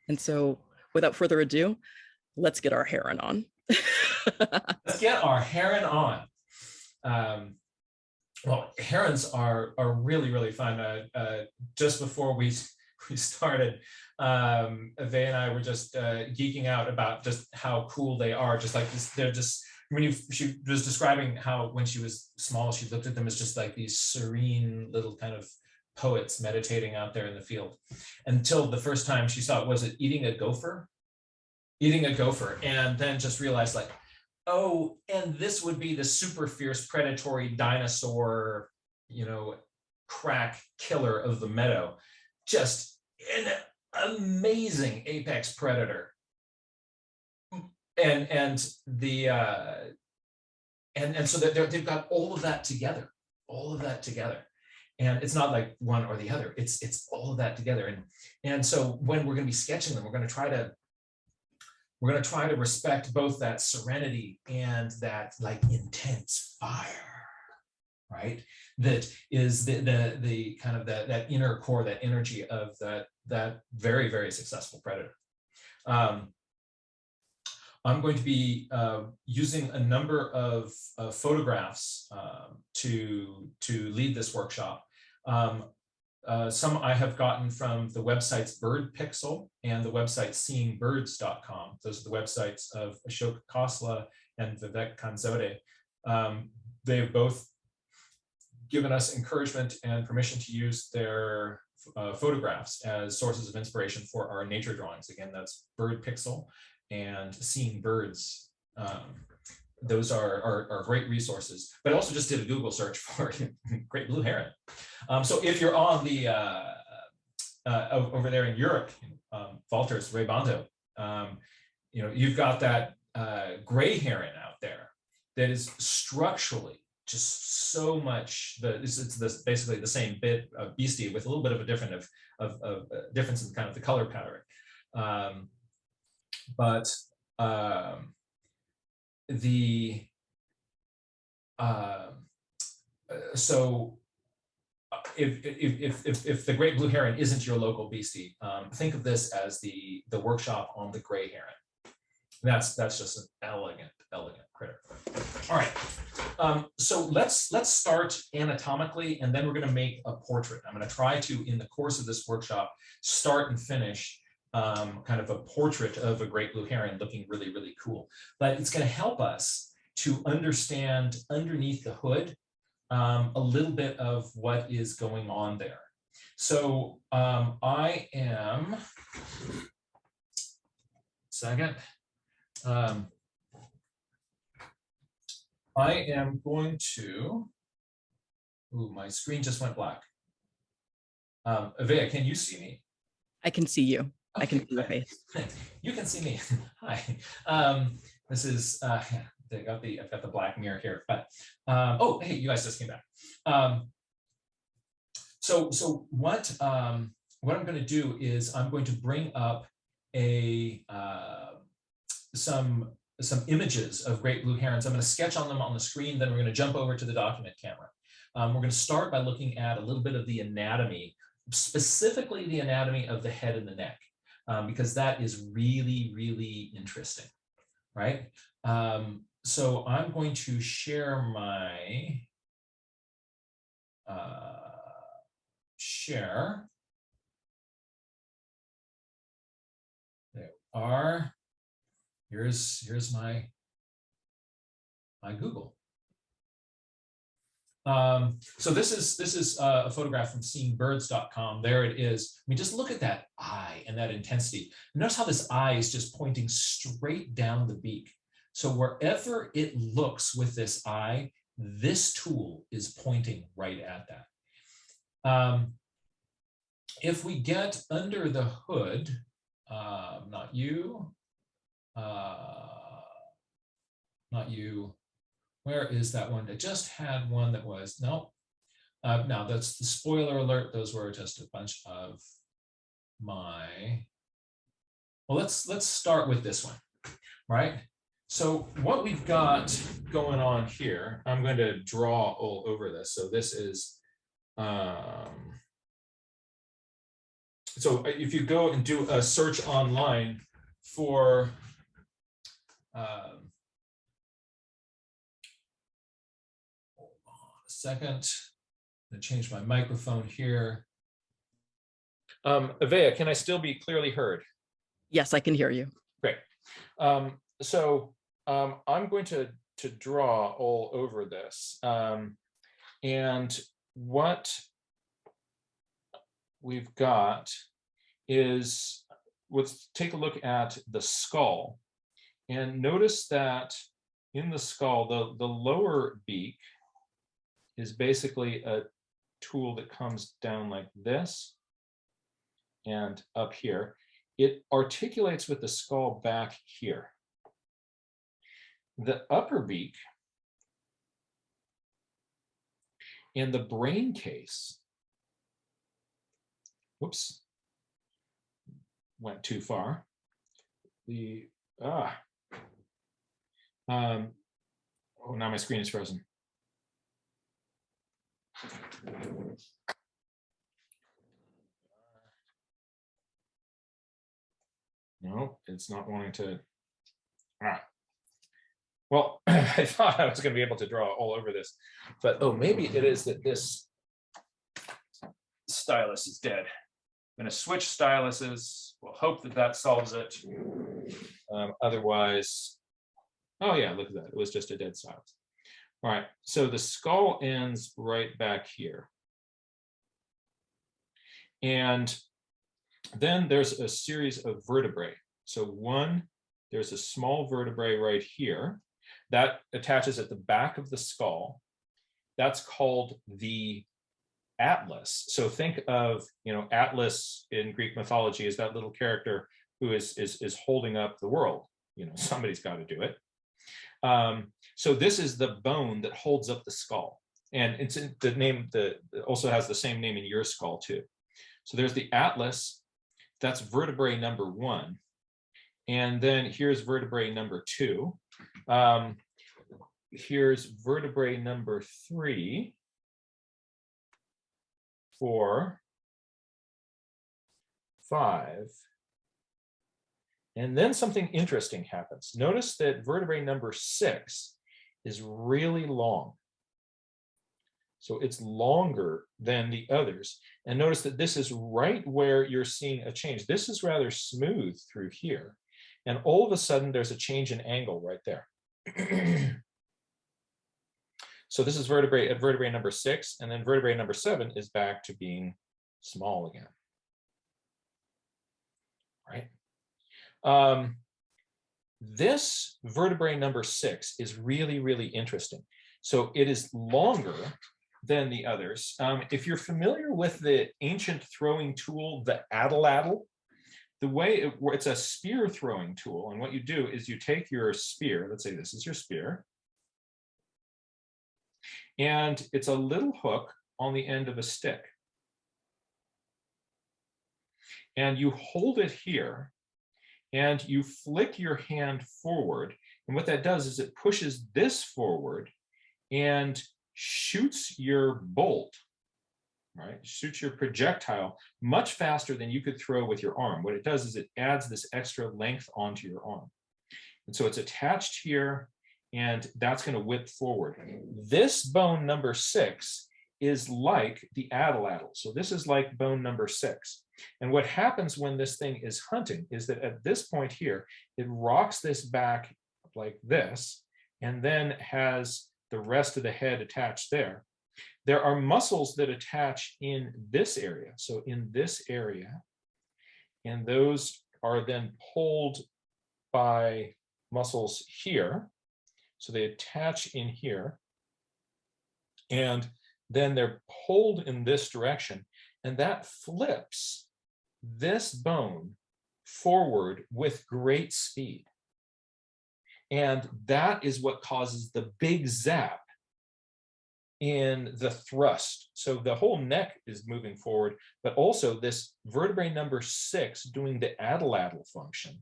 And so without further ado, let's get our heron on. Let's get our heron on. Well, herons are really, really fun. Just before we started, Vey and I were just geeking out about just how cool they are. Just like this, they're just, she was describing how when she was small, she looked at them as just like these serene little kind of poets meditating out there in the field, until the first time she saw it, was it eating a gopher, and then just realized like, oh, and this would be the super fierce predatory dinosaur, crack killer of the meadow. Just an amazing apex predator. And so they've got all of that together. And it's not like one or the other, it's all of that together. And so when we're going to be sketching them, we're going to try to respect both that serenity and that like intense fire, right? That is the kind of that inner core, that energy of that very, very successful predator. I'm going to be using a number of photographs to lead this workshop. Some I have gotten from the websites Bird Pixel and the website seeingbirds.com. Those are the websites of Ashok Khosla and Vivek Kanzode. They've both given us encouragement and permission to use their photographs as sources of inspiration for our nature drawings. Again, that's Bird Pixel and Seeing Birds. Those are great resources, but I also just did a Google search for great blue heron. So if you're on the over there in Europe, Valters, Rebando, you've got that gray heron out there that is structurally just so much. It's basically the same bit of beastie with a little bit of a difference in kind of the color pattern, so if the great blue heron isn't your local beastie, think of this as the workshop on the gray heron. That's just an elegant critter. All right, so let's start anatomically, and then we're going to make a portrait. I'm going to try to, in the course of this workshop, start and finish kind of a portrait of a great blue heron looking really, really cool. But it's going to help us to understand underneath the hood a little bit of what is going on there. So I am, I am going to, ooh, my screen just went black. Avea, can you see me? I can see you. Okay, I can see your face. You can see me. Hi. This is I've got the black mirror here, but oh, hey, you guys just came back. So what I'm going to do is I'm going to bring up some images of great blue herons. I'm going to sketch on them on the screen, then we're going to jump over to the document camera. We're going to start by looking at a little bit of the anatomy, specifically the anatomy of the head and the neck, because that is really, really interesting, right? So I'm going to share my share. There we are. Here's my Google. So this is a photograph from seeingbirds.com. There it is. I mean, just look at that eye and that intensity. Notice how this eye is just pointing straight down the beak. So wherever it looks with this eye, this tool is pointing right at that. If we get under the hood, not you, where is that one? I just had one that was, no, no, that's the spoiler alert. Those were just a bunch of my, well, let's start with this one, right? So what we've got going on here, I'm going to draw all over this. So this is, So if you go and do a search online for hold on a second, I'm gonna change my microphone here. Avea, can I still be clearly heard? Yes, I can hear you. Great. I'm going to draw all over this. And what we've got is, let's take a look at the skull. And notice that in the skull, the lower beak is basically a tool that comes down like this and up here. It articulates with the skull back here. The upper beak and the brain case, whoops, went too far. Oh, now my screen is frozen. No, it's not wanting to. Well, I thought I was going to be able to draw all over this, but oh, maybe it is that this stylus is dead. I'm going to switch styluses. We'll hope that that solves it. Otherwise, oh yeah, look at that. It was just a dead stylus. All right, so the skull ends right back here. And then there's a series of vertebrae. So one, there's a small vertebrae right here that attaches at the back of the skull. That's called the atlas. So think of, Atlas in Greek mythology is that little character who is holding up the world. Somebody's got to do it. So this is the bone that holds up the skull, and it's in the name that also has the same name in your skull too. So there's the atlas. That's vertebrae number 1, and then here's vertebrae number 2. Here's vertebrae number 3, 4, 5. And then something interesting happens. Notice that vertebrae number 6 is really long. So it's longer than the others. And notice that this is right where you're seeing a change. This is rather smooth through here. And all of a sudden, there's a change in angle right there. So this is vertebrae number 6, and then vertebrae number 7 is back to being small again. Right? This vertebrae number 6 is really, really interesting. So it is longer than the others. If you're familiar with the ancient throwing tool, the atlatl, the way it's a spear throwing tool, and what you do is you take your spear, let's say this is your spear, and it's a little hook on the end of a stick. And you hold it here, and you flick your hand forward. And what that does is it pushes this forward and shoots your bolt, right? Shoots your projectile much faster than you could throw with your arm. What it does is it adds this extra length onto your arm. And so it's attached here, and that's going to whip forward. This bone number 6 is like the atlatl. So this is like bone number 6. And what happens when this thing is hunting is that at this point here, it rocks this back like this, and then has the rest of the head attached there. There are muscles that attach in this area. So in this area, and those are then pulled by muscles here. So they attach in here, and then they're pulled in this direction, and that flips this bone forward with great speed. And that is what causes the big zap in the thrust. So the whole neck is moving forward, but also this vertebrae number 6 doing the atlatl function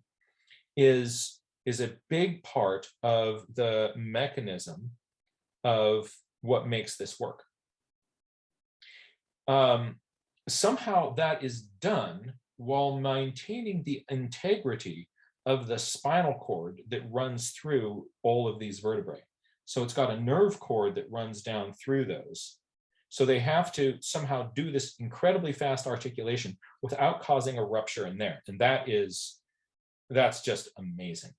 is a big part of the mechanism of what makes this work. Somehow that is done while maintaining the integrity of the spinal cord that runs through all of these vertebrae. So it's got a nerve cord that runs down through those. So they have to somehow do this incredibly fast articulation without causing a rupture in there. And that's just amazing.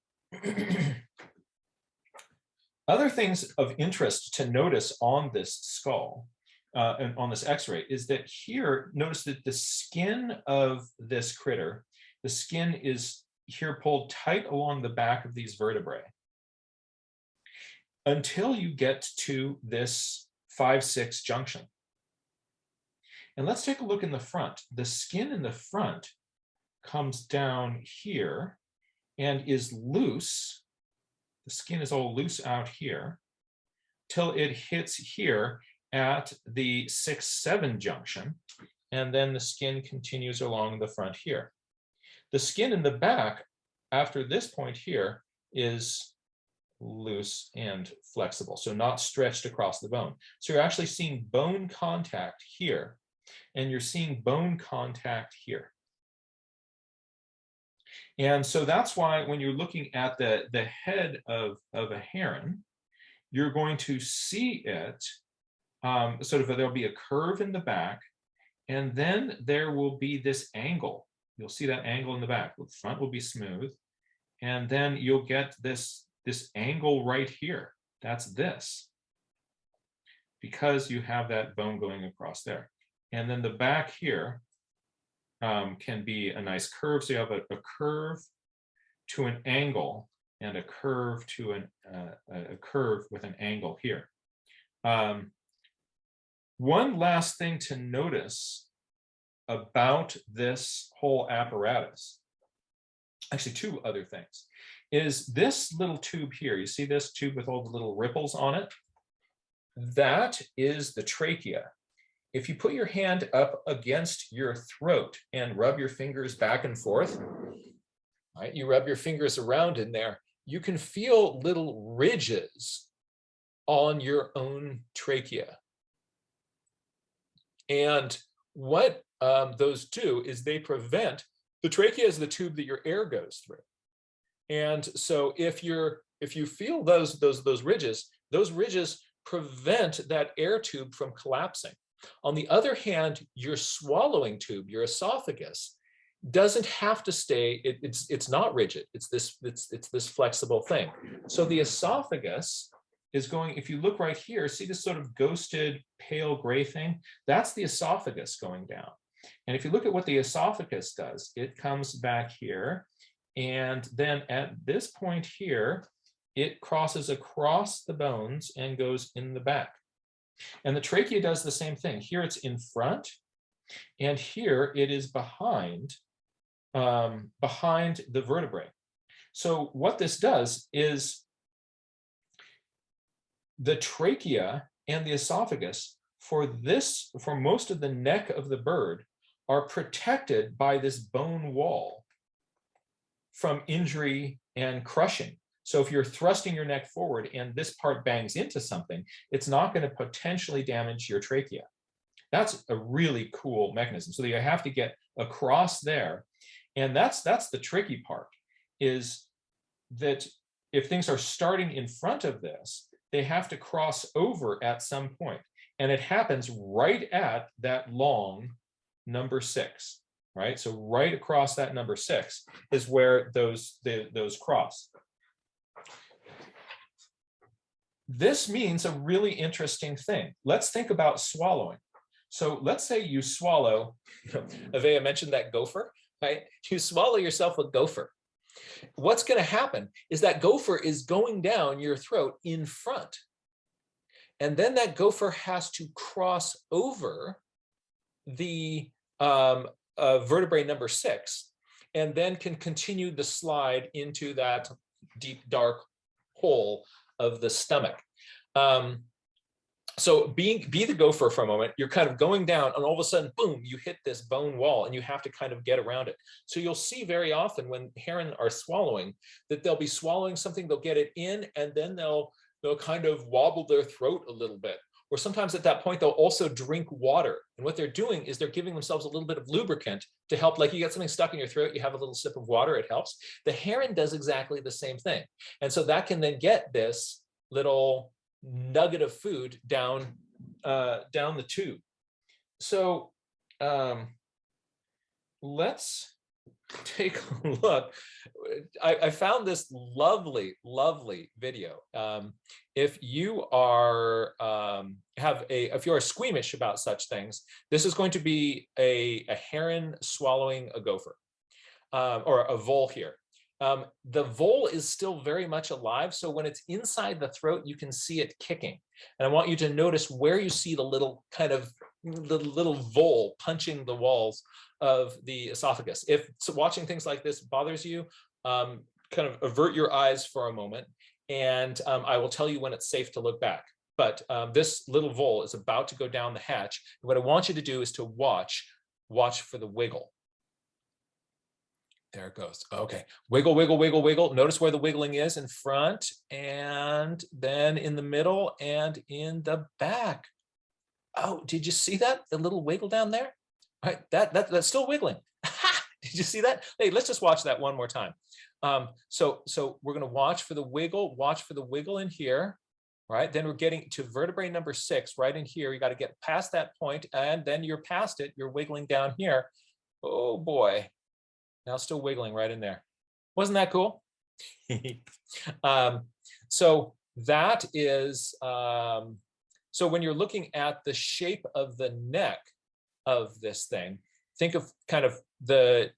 Other things of interest to notice on this skull and on this x-ray is that here, notice that the skin of this critter, the skin is here pulled tight along the back of these vertebrae until you get to this 5-6 junction. And let's take a look in the front. The skin in the front comes down here and is loose. The skin is all loose out here till it hits here at the 6-7 junction. And then the skin continues along the front here. The skin in the back after this point here is loose and flexible, so not stretched across the bone. So you're actually seeing bone contact here, and you're seeing bone contact here. And so that's why when you're looking at the head of a heron, you're going to see it sort of, there'll be a curve in the back, and then there will be this angle. You'll see that angle in the back. The front will be smooth, and then you'll get this angle right here. That's this, because you have that bone going across there. And then the back here can be a nice curve. So you have a curve to an angle and a curve to a curve with an angle here. One last thing to notice about this whole apparatus, actually two other things, is this little tube here. You see this tube with all the little ripples on it? That is the trachea. If you put your hand up against your throat and rub your fingers back and forth, right, you rub your fingers around in there, you can feel little ridges on your own trachea. And what those do is they prevent, the trachea is the tube that your air goes through. And so if you feel those ridges prevent that air tube from collapsing. On the other hand, your swallowing tube, your esophagus, doesn't have to stay, it's not rigid. It's this flexible thing. So the esophagus is going, if you look right here, see this sort of ghosted pale gray thing? That's the esophagus going down. And if you look at what the esophagus does, it comes back here. And then at this point here, it crosses across the bones and goes in the back. And the trachea does the same thing. Here it's in front, and here it is behind the vertebrae. So what this does is the trachea and the esophagus for most of the neck of the bird are protected by this bone wall from injury and crushing. So if you're thrusting your neck forward and this part bangs into something, it's not going to potentially damage your trachea. That's a really cool mechanism. So you have to get across there. And that's the tricky part, is that if things are starting in front of this, they have to cross over at some point. And it happens right at that long number 6, right? So right across that number 6 is where those cross. This means a really interesting thing. Let's think about swallowing. So let's say you swallow, Avea mentioned that gopher, right? You swallow yourself a gopher. What's going to happen is that gopher is going down your throat in front. And then that gopher has to cross over the vertebrae number 6, and then can continue the slide into that deep, dark hole of the stomach. So be the gopher for a moment. You're kind of going down, and all of a sudden, boom, you hit this bone wall, and you have to kind of get around it. So you'll see very often when heron are swallowing that they'll be swallowing something, they'll get it in, and then they'll kind of wobble their throat a little bit, or sometimes at that point, they'll also drink water. And what they're doing is they're giving themselves a little bit of lubricant to help, like you get something stuck in your throat, you have a little sip of water, it helps. The heron does exactly the same thing. And so that can then get this little nugget of food down the tube. So let's take a look. I found this lovely video. If you are if you are squeamish about such things, this is going to be a heron swallowing a gopher, or a vole here. The vole is still very much alive, so when it's inside the throat, you can see it kicking. And I want you to notice where you see the little vole punching the walls of the esophagus. If watching things like this bothers you, kind of avert your eyes for a moment, and I will tell you when it's safe to look back. But this little vole is about to go down the hatch. What I want you to do is to watch for the wiggle. There it goes. Okay, wiggle, wiggle, wiggle, wiggle. Notice where the wiggling is in front, and then in the middle and in the back. Oh, did you see that? The little wiggle down there? All right, that's still wiggling. Did you see that? Hey, let's just watch that one more time. So we're going to watch for the wiggle in here, right? Then we're getting to vertebrae number 6 right in here. You got to get past that point, and then you're past it. You're wiggling down here. Oh boy. Now still wiggling right in there. Wasn't that cool? So that is, so when you're looking at the shape of the neck of this thing, think of kind of the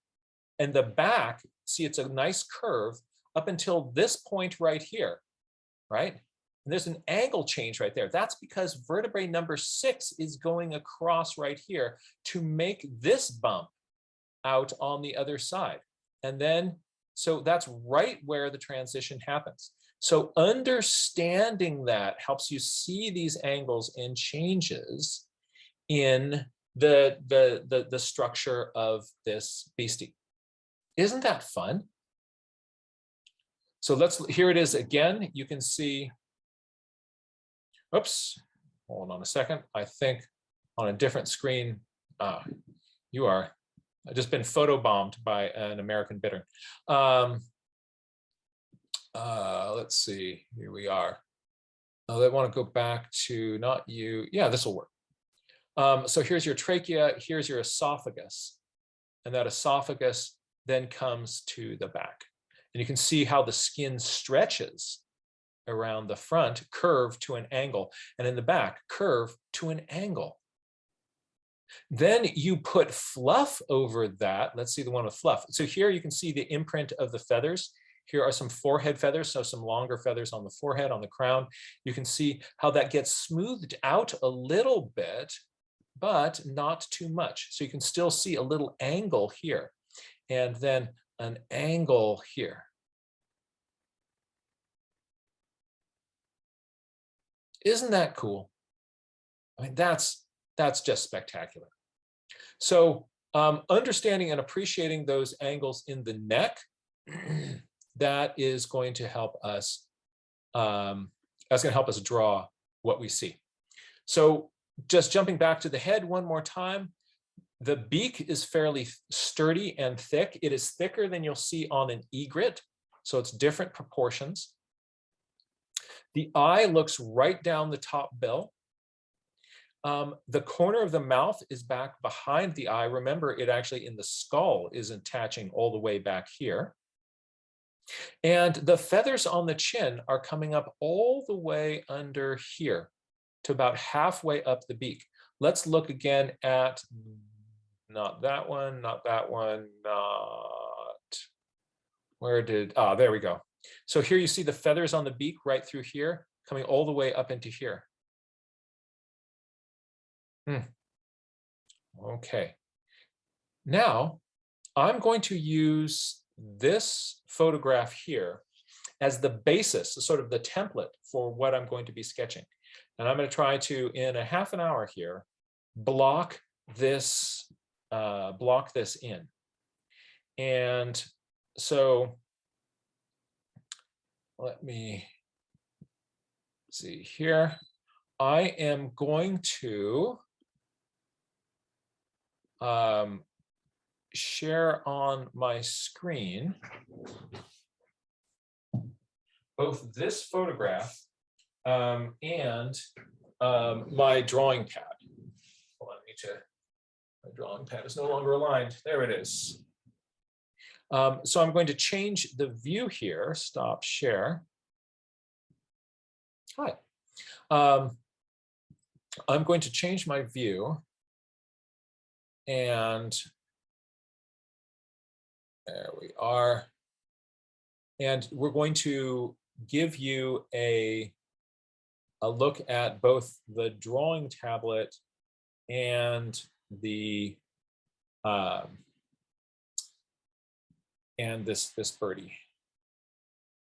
back, see it's a nice curve up until this point right here, right? And there's an angle change right there. That's because vertebrae number 6 is going across right here to make this bump out on the other side. And then, so that's right where the transition happens. So understanding that helps you see these angles and changes in the structure of this beastie. Isn't that fun? So here it is again. You can see, oops, hold on a second. I think on a different screen, you are. I've just been photobombed by an American bittern. Let's see, here we are. Oh, I want to go back to not you. Yeah, this will work. So here's your trachea, here's your esophagus. And that esophagus then comes to the back. And you can see how the skin stretches around the front, curve to an angle, and in the back, curve to an angle. Then you put fluff over that. Let's see the one with fluff. So here you can see the imprint of the feathers. Here are some forehead feathers, so some longer feathers on the forehead, on the crown. You can see how that gets smoothed out a little bit, but not too much. So you can still see a little angle here, and then an angle here. Isn't that cool? I mean, that's just spectacular. So understanding and appreciating those angles in the neck, that is going to help us, draw what we see. So just jumping back to the head one more time, the beak is fairly sturdy and thick. It is thicker than you'll see on an egret, so it's different proportions. The eye looks right down the top bill. The corner of the mouth is back behind the eye. Remember, it actually in the skull is attaching all the way back here. And the feathers on the chin are coming up all the way under here to about halfway up the beak. Let's look again at, not that one, not that one, there we go. So here you see the feathers on the beak right through here, coming all the way up into here. Okay. Now, I'm going to use this photograph here as the basis, sort of the template for what I'm going to be sketching. And I'm going to try to, in a half an hour here, block this in. And so let me see here. I am going to share on my screen both this photograph and my drawing pad. Hold on, I need to, my drawing pad is no longer aligned. There it is. So I'm going to change the view here, stop share. Hi. I'm going to change my view, and there we are. And we're going to give you a look at both the drawing tablet and the and this birdie.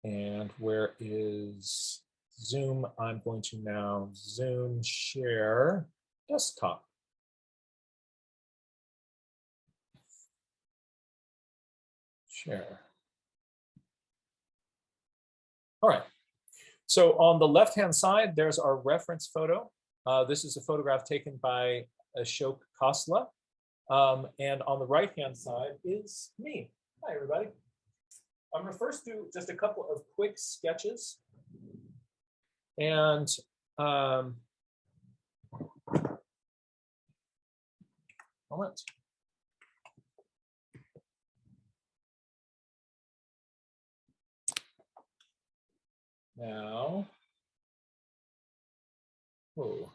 And where is Zoom? I'm going to now Zoom share desktop. Share. All right. So on the left-hand side, there's our reference photo. This is a photograph taken by Ashok Khosla. And on the right-hand side is me. Hi, everybody. I'm going to first do just a couple of quick sketches. And moment. Now, oh,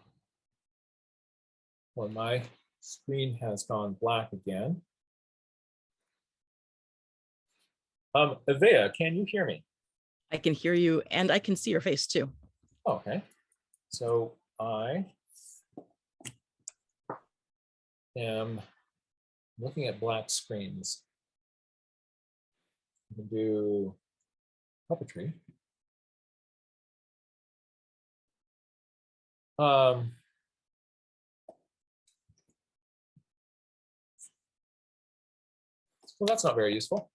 well, my screen has gone black again. Avea, can you hear me? I can hear you and I can see your face too. Okay, so I am looking at black screens. I can do puppetry. Well, that's not very useful.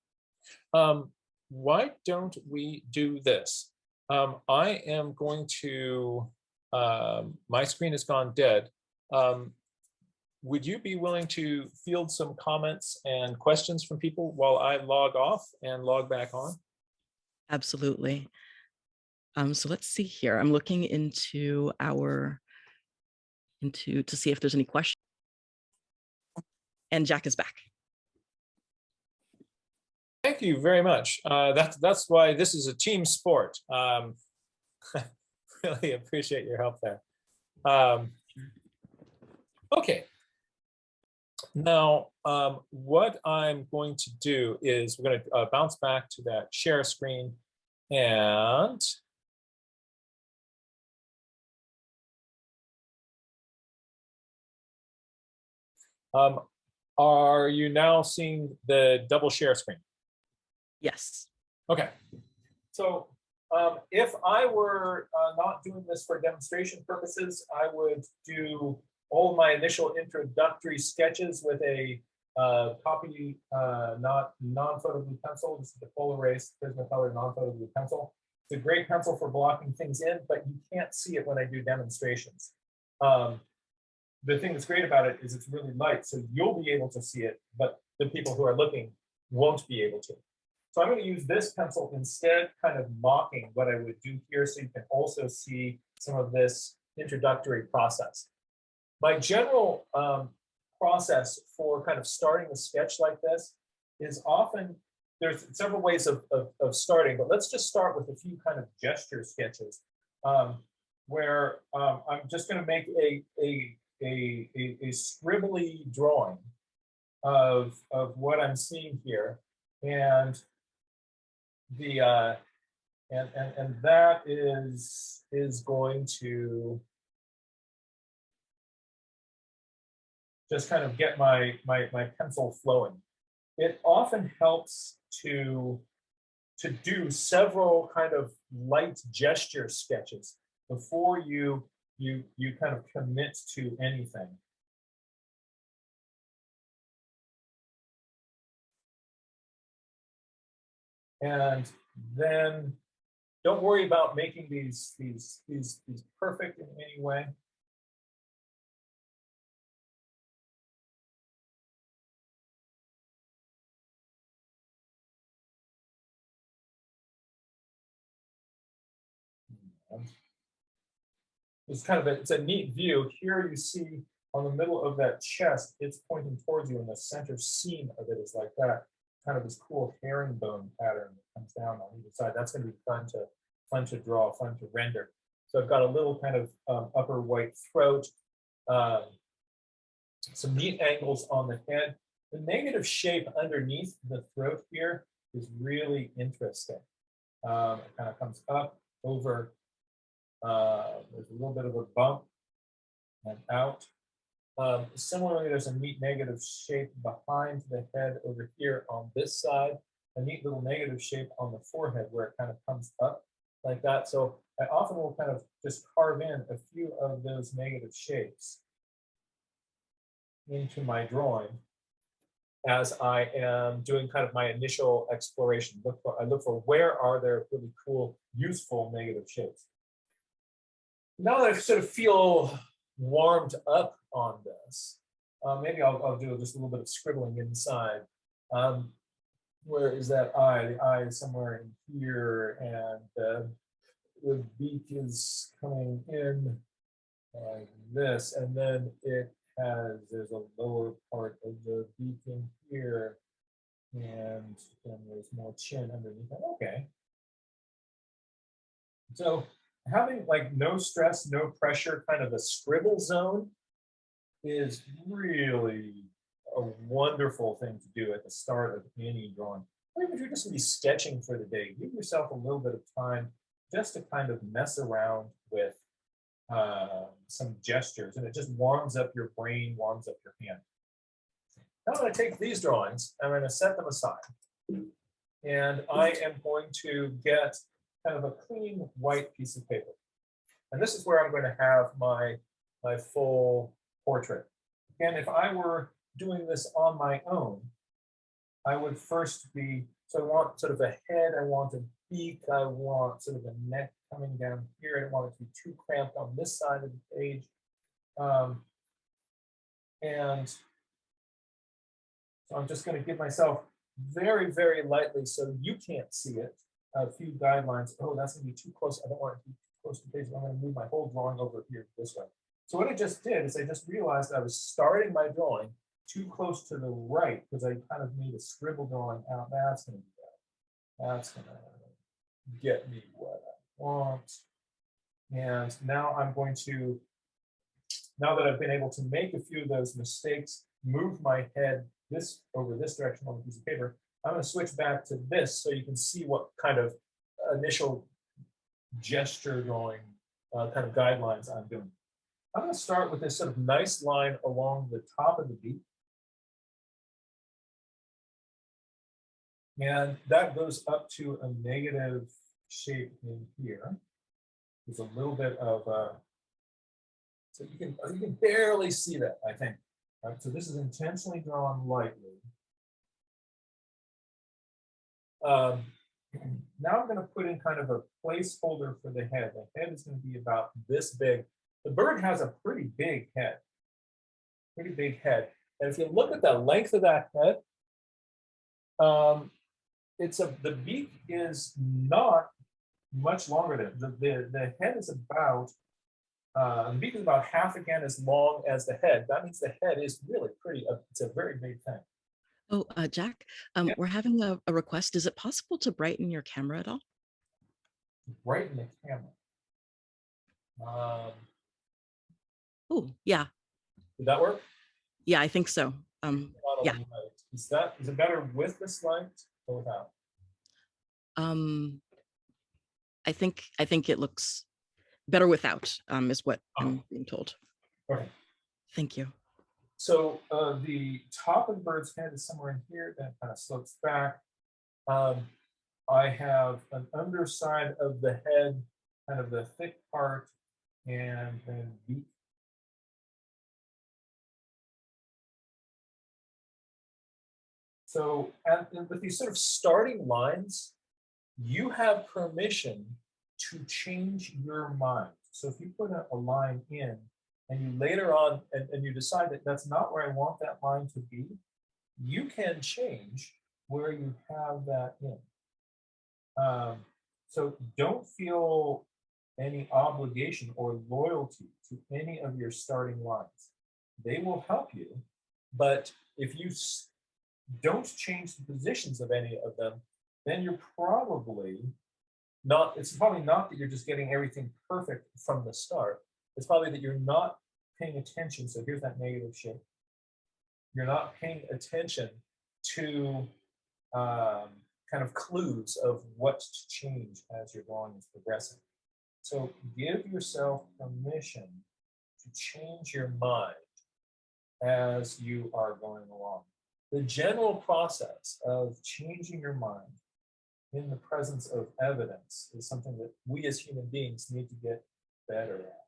Why don't we do this? I am going to, my screen has gone dead. Would you be willing to field some comments and questions from people while I log off and log back on? Absolutely. So let's see here. I'm looking into to see if there's any questions. And Jack is back. Thank you very much. That's why this is a team sport. Really appreciate your help there. Okay. Now, what I'm going to do is we're going to bounce back to that share screen, and are you now seeing the double share screen? Yes. Okay. So if I were not doing this for demonstration purposes, I would do all of my initial introductory sketches with a copy non-photo blue pencil. This is the Polar Race Prismacolor non-photo blue pencil. It's a great pencil for blocking things in, but you can't see it when I do demonstrations. The thing that's great about it is it's really light, so you'll be able to see it, but the people who are looking won't be able to. So I'm going to use this pencil instead, kind of mocking what I would do here, so you can also see some of this introductory process. My general process for kind of starting a sketch like this is often, there's several ways of starting, but let's just start with a few kind of gesture sketches where I'm just going to make a scribbly drawing of what I'm seeing here, and the and that is going to just kind of get my pencil flowing. It often helps to do several kind of light gesture sketches before you kind of commit to anything. And then Don't worry about making these perfect in any way. It's kind of it's a neat view. Here you see on the middle of that chest, it's pointing towards you, and the center seam of it is like that. Kind of this cool herringbone pattern that comes down on either side. That's going to be fun to draw, fun to render. So I've got a little kind of upper white throat, some neat angles on the head. The negative shape underneath the throat here is really interesting. It kind of comes up over. There's a little bit of a bump and out. Similarly, there's a neat negative shape behind the head over here on this side, a neat little negative shape on the forehead where it kind of comes up like that. So I often will kind of just carve in a few of those negative shapes into my drawing as I am doing kind of my initial exploration. I look for where are there really cool, useful negative shapes. Now that I sort of feel warmed up on this, maybe I'll do just a little bit of scribbling inside. Where is that eye? The eye is somewhere in here, and the beak is coming in like this, and then there's a lower part of the beak in here, and then there's more chin underneath that. Okay. So having like no stress, no pressure, kind of a scribble zone is really a wonderful thing to do at the start of any drawing. Or even if you're just going to be sketching for the day, give yourself a little bit of time just to kind of mess around with some gestures, and it just warms up your brain, warms up your hand. Now I'm going to take these drawings, I'm going to set them aside, and I am going to get kind of a clean white piece of paper. And this is where I'm going to have my full portrait. Again, if I were doing this on my own, I would first so I want sort of a head, I want a beak, I want sort of a neck coming down here. I don't want it to be too cramped on this side of the page. And so I'm just going to give myself very, very lightly, so you can't see it, a few guidelines. Oh, that's going to be too close. I don't want it to be too close to the page. I'm going to move my whole drawing over here this way. So what I just did is I just realized I was starting my drawing too close to the right because I kind of made a scribble drawing out. That's going to be that. That's going to get me what I want. And now I'm going to, now that I've been able to make a few of those mistakes, move my head over this direction on the piece of paper, I'm going to switch back to this so you can see what kind of initial gesture drawing kind of guidelines I'm doing. I'm going to start with this sort of nice line along the top of the beak. And that goes up to a negative shape in here. There's a little bit of, so you can barely see that, I think. Right, so this is intentionally drawn lightly. Now I'm going to put in kind of a placeholder for the head. The head is going to be about this big. The bird has a pretty big head. And if you look at the length of that head, the beak is not much longer than the head is about the beak is about half again as long as the head. That means the head is really pretty. It's a very big thing. Oh, Jack, Yeah. we're having a request. Is it possible to brighten your camera at all? Brighten the camera. Oh, yeah. Did that work? Yeah, I think so. Yeah. Is it better with this light or without? I think it looks better without, is what I'm being told. Okay. Thank you. So the top of the bird's head is somewhere in here, then it kind of slopes back. I have an underside of the head, kind of the thick part, and then beak. So with these sort of starting lines, you have permission to change your mind. So if you put a line in and you later on, and you decide that that's not where I want that line to be, you can change where you have that in. So don't feel any obligation or loyalty to any of your starting lines. They will help you, but if you don't change the positions of any of them, then you're probably not, it's probably not that you're just getting everything perfect from the start. It's probably that you're not paying attention. So here's that negative shape. You're not paying attention to kind of clues of what to change as your drawing is progressing. So give yourself permission to change your mind as you are going along. The general process of changing your mind in the presence of evidence is something that we as human beings need to get better at.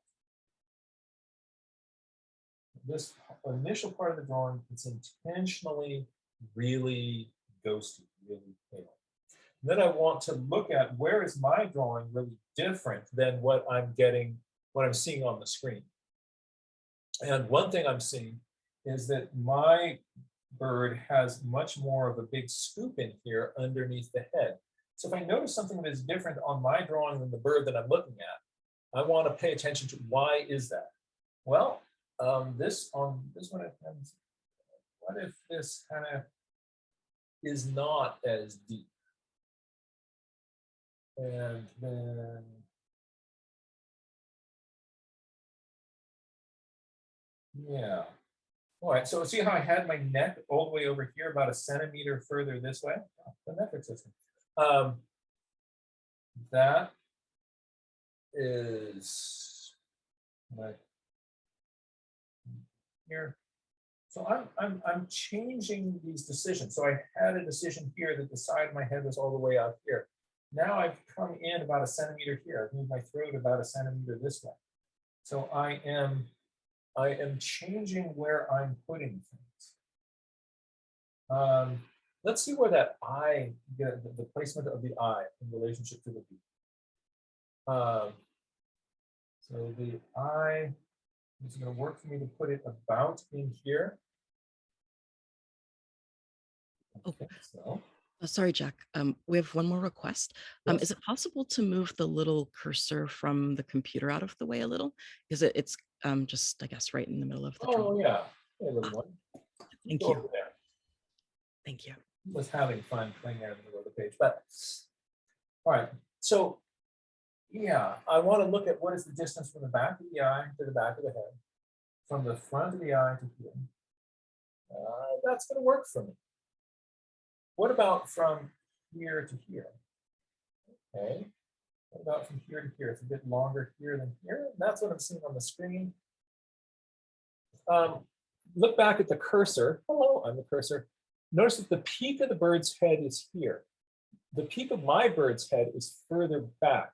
This initial part of the drawing, it's intentionally really ghosty, really pale. And then I want to look at where is my drawing really different than what I'm getting, what I'm seeing on the screen. And one thing I'm seeing is that my bird has much more of a big scoop in here underneath the head. So if I notice something that is different on my drawing than the bird that I'm looking at, I want to pay attention to why is that? Well, this one, what if this kind of is not as deep? And then yeah. All right, so see how I had my neck all the way over here, about a centimeter further this way? The metric system. That is like here. So I'm changing these decisions. So I had a decision here that the side of my head was all the way out here. Now I've come in about a centimeter here. I've moved my throat about a centimeter this way. So I am changing where I'm putting things. Let's see where that eye, the placement of the eye in relationship to the beak. So the eye is going to work for me to put it about in here. Okay, so. Sorry, Jack. We have one more request. Yes. Is it possible to move the little cursor from the computer out of the way a little? Because it's just, I guess, right in the middle of the drawing. Oh, yeah. Hey, little one. Thank Go you. over there. Thank you. Was having fun playing there in the middle of the page. But all right. So yeah, I want to look at what is the distance from the back of the eye to the back of the head, from the front of the eye to here. That's going to work for me. What about from here to here? Okay. What about from here to here? It's a bit longer here than here. That's what I'm seeing on the screen. Look back at the cursor. Hello, I'm the cursor. Notice that the peak of the bird's head is here. The peak of my bird's head is further back.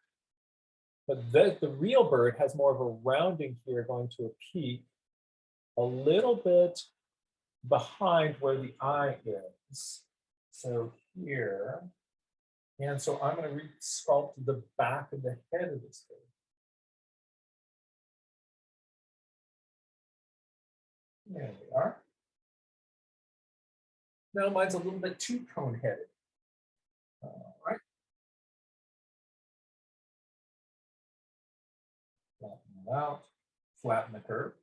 But the real bird has more of a rounding here going to a peak a little bit behind where the eye is. So here, and so I'm going to re-sculpt the back of the head of this bird. There we are. Now mine's a little bit too cone-headed. All right. Flatten it out, flatten the curve.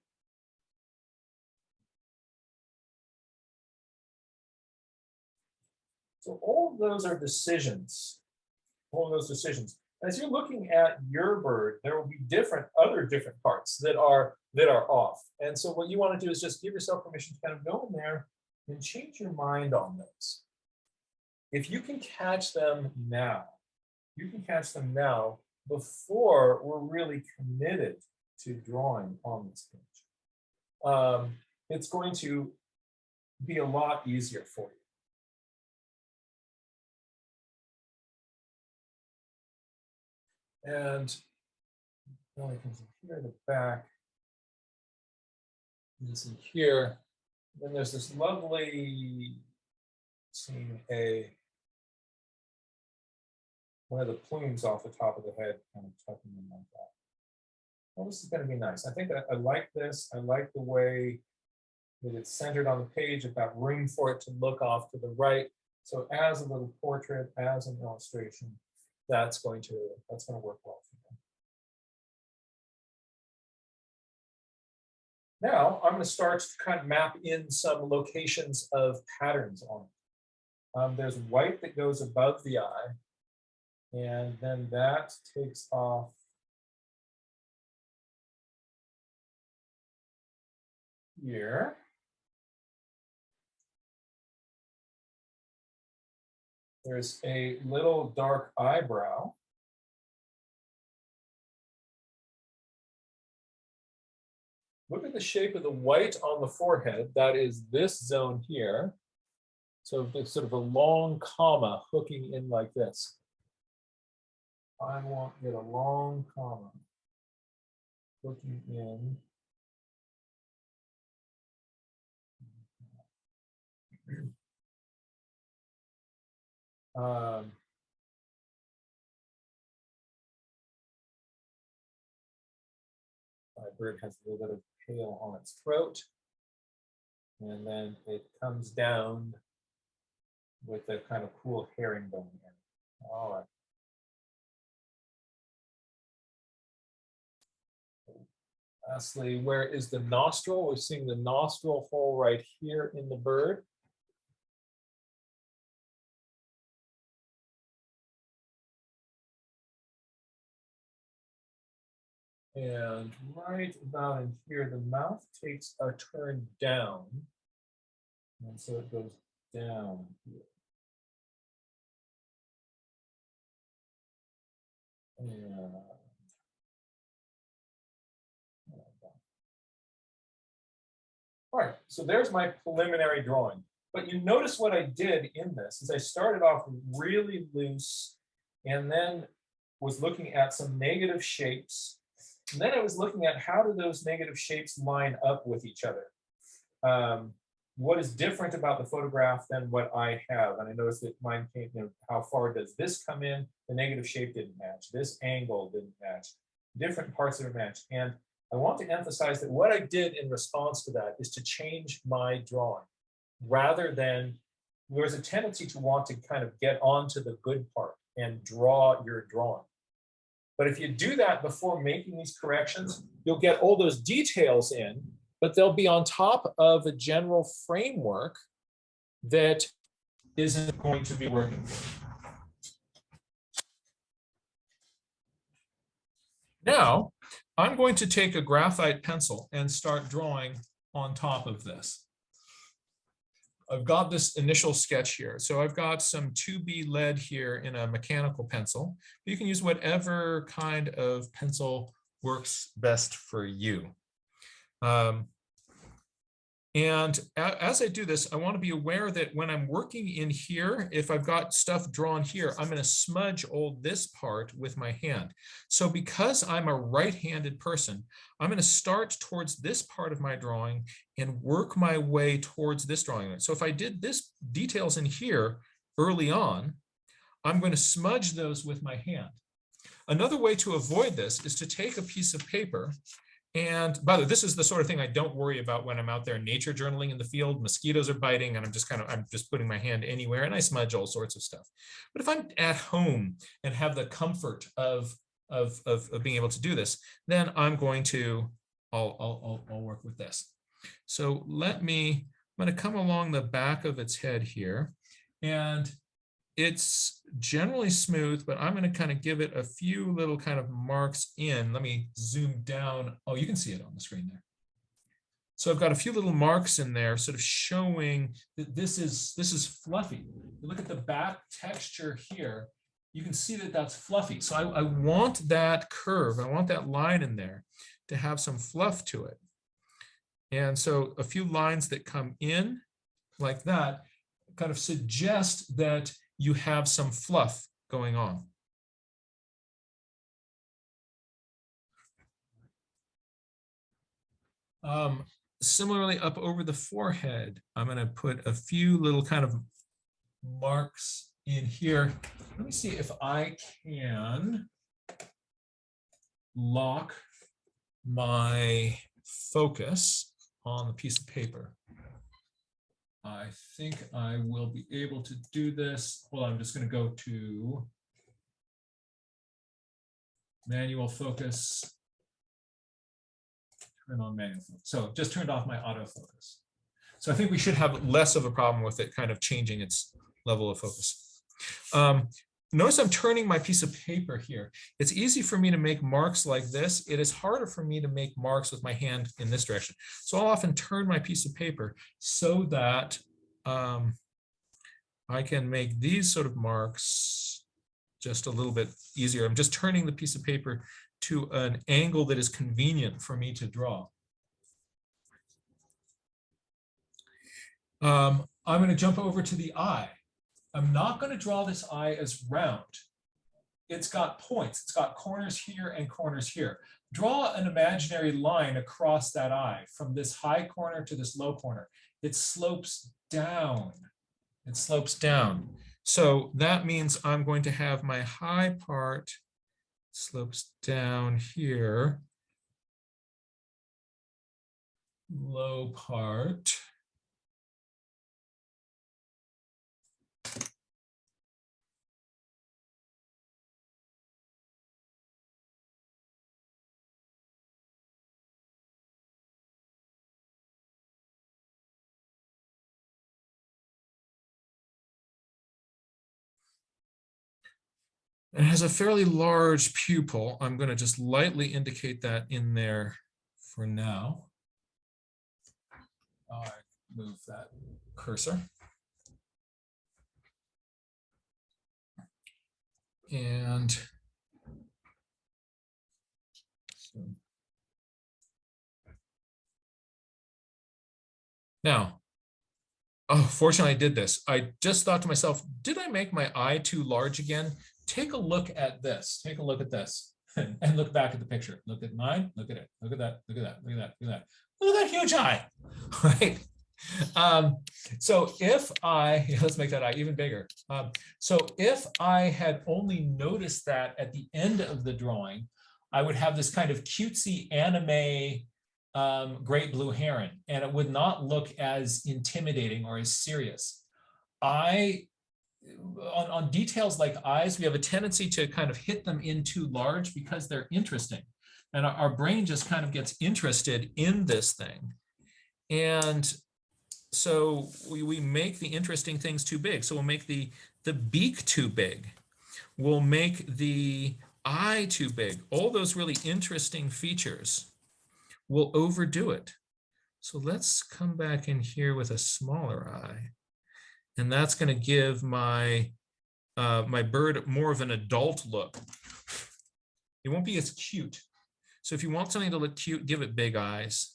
So all of those are decisions. All of those decisions. As you're looking at your bird, there will be other different parts that are off. And so what you want to do is just give yourself permission to kind of go in there and change your mind on those. If you can catch them now, before we're really committed to drawing on this page. It's going to be a lot easier for you. And only comes in here, the back is in here. Then there's this lovely, seeing a one of the plumes off the top of the head, kind of tucking in like that. Well, this is going to be nice. I think I like this. I like the way that it's centered on the page. I've got room for it to look off to the right. So as a little portrait, as an illustration, that's going to work well for me. Now I'm going to start to kind of map in some locations of patterns on it. There's white that goes above the eye, and then that takes off here. There's a little dark eyebrow. Look at the shape of the white on the forehead. That is this zone here. So it's sort of a long comma hooking in like this. I want to get a long comma hooking in. My bird has a little bit of tail on its throat, and then it comes down with a kind of cool herringbone in. All right. Lastly, where is the nostril? We're seeing the nostril hole right here in the bird. And right about in here, the mouth takes a turn down. And so it goes down here. And all right, so there's my preliminary drawing. But you notice what I did in this is I started off really loose and then was looking at some negative shapes. And then I was looking at how do those negative shapes line up with each other. What is different about the photograph than what I have? And I noticed that mine came, how far does this come in? The negative shape didn't match. This angle didn't match. Different parts of it match. And I want to emphasize that what I did in response to that is to change my drawing rather than, there's a tendency to want to kind of get onto the good part and draw your drawing. But if you do that before making these corrections, you'll get all those details in, but they'll be on top of a general framework that isn't going to be working. Now, I'm going to take a graphite pencil and start drawing on top of this. I've got this initial sketch here. So I've got some 2B lead here in a mechanical pencil. You can use whatever kind of pencil works best for you. And as I do this, I want to be aware that when I'm working in here, if I've got stuff drawn here, I'm going to smudge all this part with my hand. So because I'm a right-handed person, I'm going to start towards this part of my drawing and work my way towards this drawing. So if I did this details in here early on, I'm going to smudge those with my hand. Another way to avoid this is to take a piece of paper. And by the way, this is the sort of thing I don't worry about when I'm out there nature journaling in the field. Mosquitoes are biting and I'm just putting my hand anywhere and I smudge all sorts of stuff. But if I'm at home and have the comfort of being able to do this, then I'm going to, I'll work with this. So I'm going to come along the back of its head here, and it's generally smooth, but I'm going to kind of give it a few little kind of marks in. Let me zoom down. Oh, you can see it on the screen there. So I've got a few little marks in there sort of showing that this is fluffy. You look at the back texture here, you can see that that's fluffy. So I want that curve, I want that line in there to have some fluff to it. And so a few lines that come in like that kind of suggest that you have some fluff going on. Similarly, up over the forehead, I'm going to put a few little kind of marks in here. Let me see if I can lock my focus on the piece of paper. I think I will be able to do this. Hold on, I'm just going to go to manual focus. Turn on manual focus. So just turned off my autofocus. So I think we should have less of a problem with it kind of changing its level of focus. Notice I'm turning my piece of paper here. It's easy for me to make marks like this. It is harder for me to make marks with my hand in this direction. So I'll often turn my piece of paper so that I can make these sort of marks just a little bit easier. I'm just turning the piece of paper to an angle that is convenient for me to draw. I'm going to jump over to the eye. I'm not going to draw this eye as round. It's got points. It's got corners here and corners here. Draw an imaginary line across that eye from this high corner to this low corner. It slopes down. It slopes down. So that means I'm going to have my high part slopes down here. Low part. It has a fairly large pupil. I'm going to just lightly indicate that in there for now. I move that cursor. And so now, oh, fortunately I did this. I just thought to myself, did I make my eye too large again? Take a look at this. Take a look at this and look back at the picture. Look at mine. Look at it. Look at that. Look at that. Look at that. Look at that. Look at that huge eye, right? So if let's make that eye even bigger. So if I had only noticed that at the end of the drawing, I would have this kind of cutesy anime great blue heron, and it would not look as intimidating or as serious. On details like eyes, we have a tendency to kind of hit them in too large because they're interesting. And our brain just kind of gets interested in this thing. And so we make the interesting things too big. So we'll make the beak too big. We'll make the eye too big. All those really interesting features will overdo it. So let's come back in here with a smaller eye. And that's going to give my my bird more of an adult look. It won't be as cute. So if you want something to look cute, give it big eyes.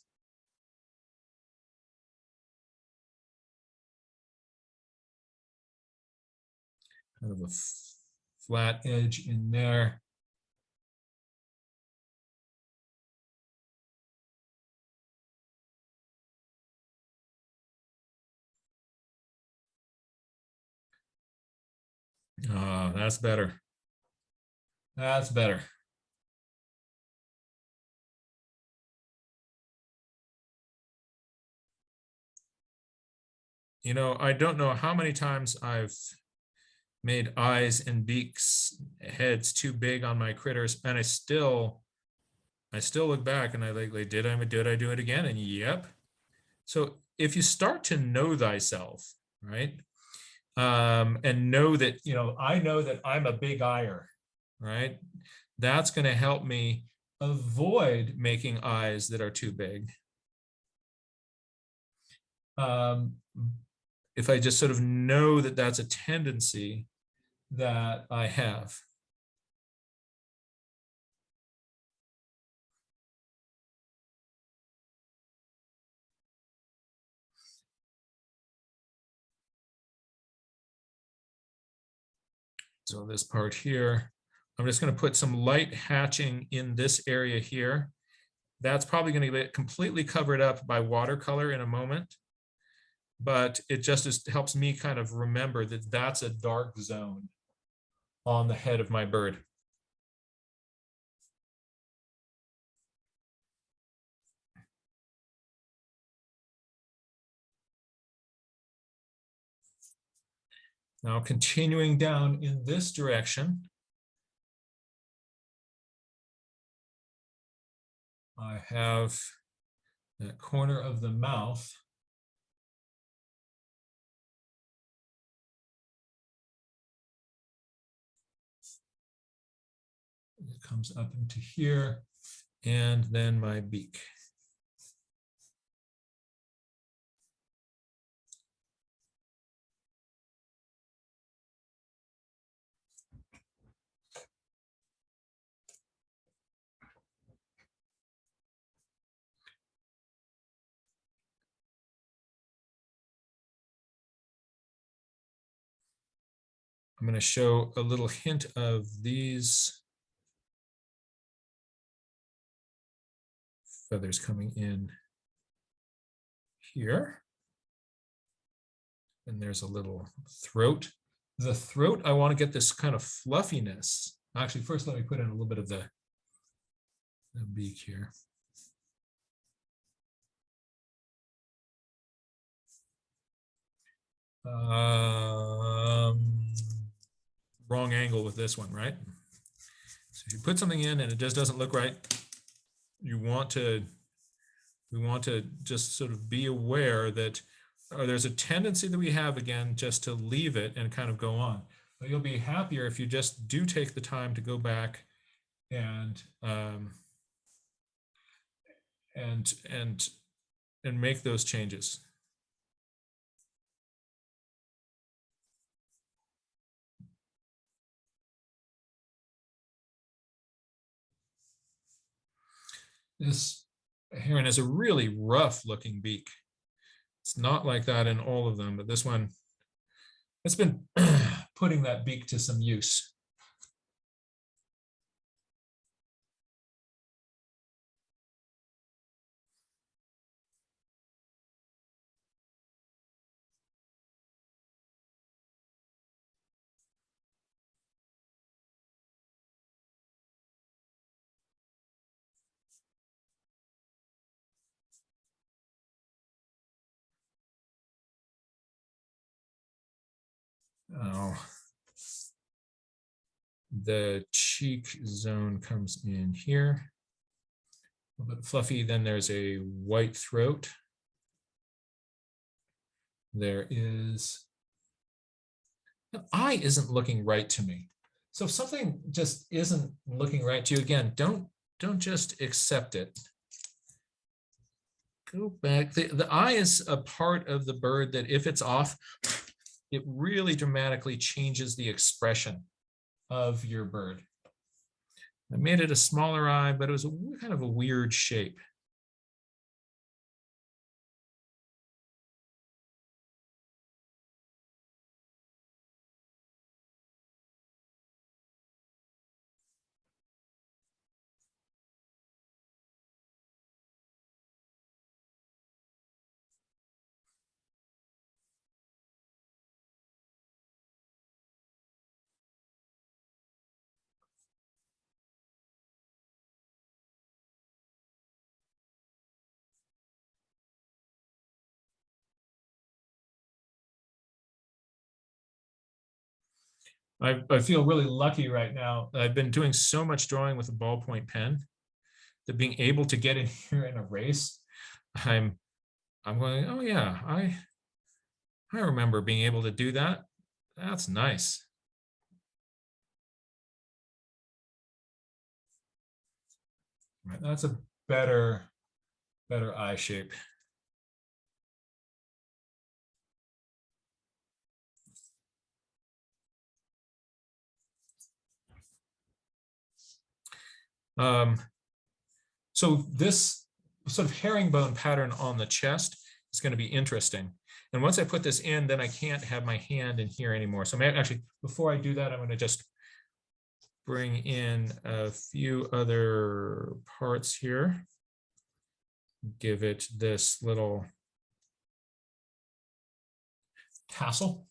Kind of a flat edge in there. Oh, that's better. That's better. You know, I don't know how many times I've made eyes and beaks, heads too big on my critters, and I still look back and I like did I do it again? And yep. So if you start to know thyself, right? And know that, you know, I know that I'm a big eyer, right? That's going to help me avoid making eyes that are too big. If I just sort of know that that's a tendency that I have. So this part here, I'm just going to put some light hatching in this area here. That's probably going to get completely covered up by watercolor in a moment. but it just helps me kind of remember that that's a dark zone on the head of my bird. Now continuing down in this direction, I have that corner of the mouth. It comes up into here, and then my beak. I'm going to show a little hint of these feathers coming in here. And there's a little throat. The throat, I want to get this kind of fluffiness. Actually, first let me put in a little bit of the beak here. Wrong angle with this one, right? So if you put something in and it just doesn't look right, we want to just sort of be aware that there's a tendency that we have, again, just to leave it and kind of go on. But you'll be happier if you just do take the time to go back and make those changes. This heron has a really rough looking beak. It's not like that in all of them, but this one, it's been putting that beak to some use. Oh, the cheek zone comes in here. A little bit fluffy. Then there's a white throat. There is, the eye isn't looking right to me. So if something just isn't looking right to you, again, don't just accept it. Go back. The eye is a part of the bird that if it's off, it really dramatically changes the expression of your bird. I made it a smaller eye, but it was kind of a weird shape. I feel really lucky right now. I've been doing so much drawing with a ballpoint pen that being able to get in here and erase, I'm going, oh yeah, I remember being able to do that. That's nice. Right, that's a better eye shape. So this sort of herringbone pattern on the chest is going to be interesting. And once I put this in, then I can't have my hand in here anymore. So actually, before I do that, I'm going to just bring in a few other parts here. Give it this little tassel.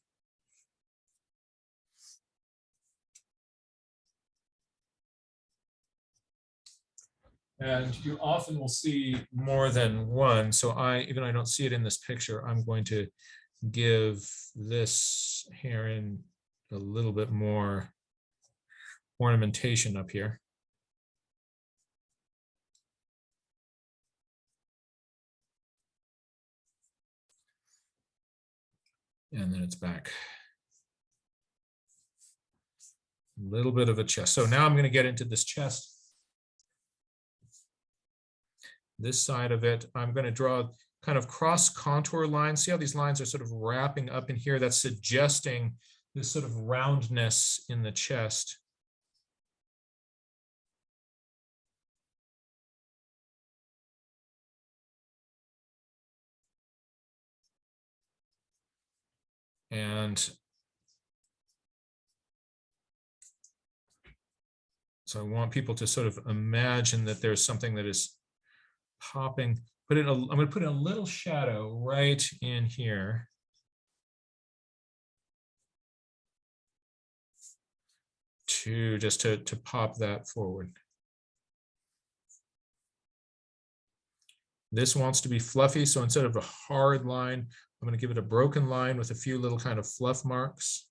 And you often will see more than one. So even though I don't see it in this picture, I'm going to give this heron a little bit more ornamentation up here. And then it's back. A little bit of a chest. So now I'm going to get into this chest. This side of it, I'm going to draw kind of cross contour lines. See how these lines are sort of wrapping up in here? That's suggesting this sort of roundness in the chest. And so I want people to sort of imagine that there's something that is popping. I'm going to put in a little shadow right in here. Just to pop that forward. This wants to be fluffy, so instead of a hard line, I'm going to give it a broken line with a few little kind of fluff marks.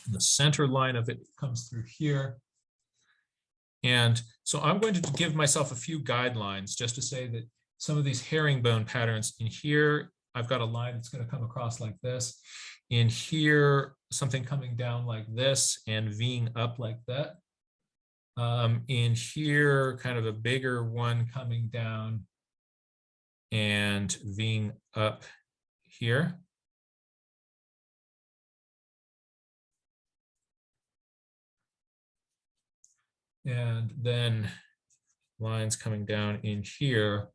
And the center line of it comes through here. And so I'm going to give myself a few guidelines just to say that some of these herringbone patterns in here, I've got a line that's going to come across like this. In here, something coming down like this and Ving up like that. In here, kind of a bigger one coming down and Ving up here. And then lines coming down in here.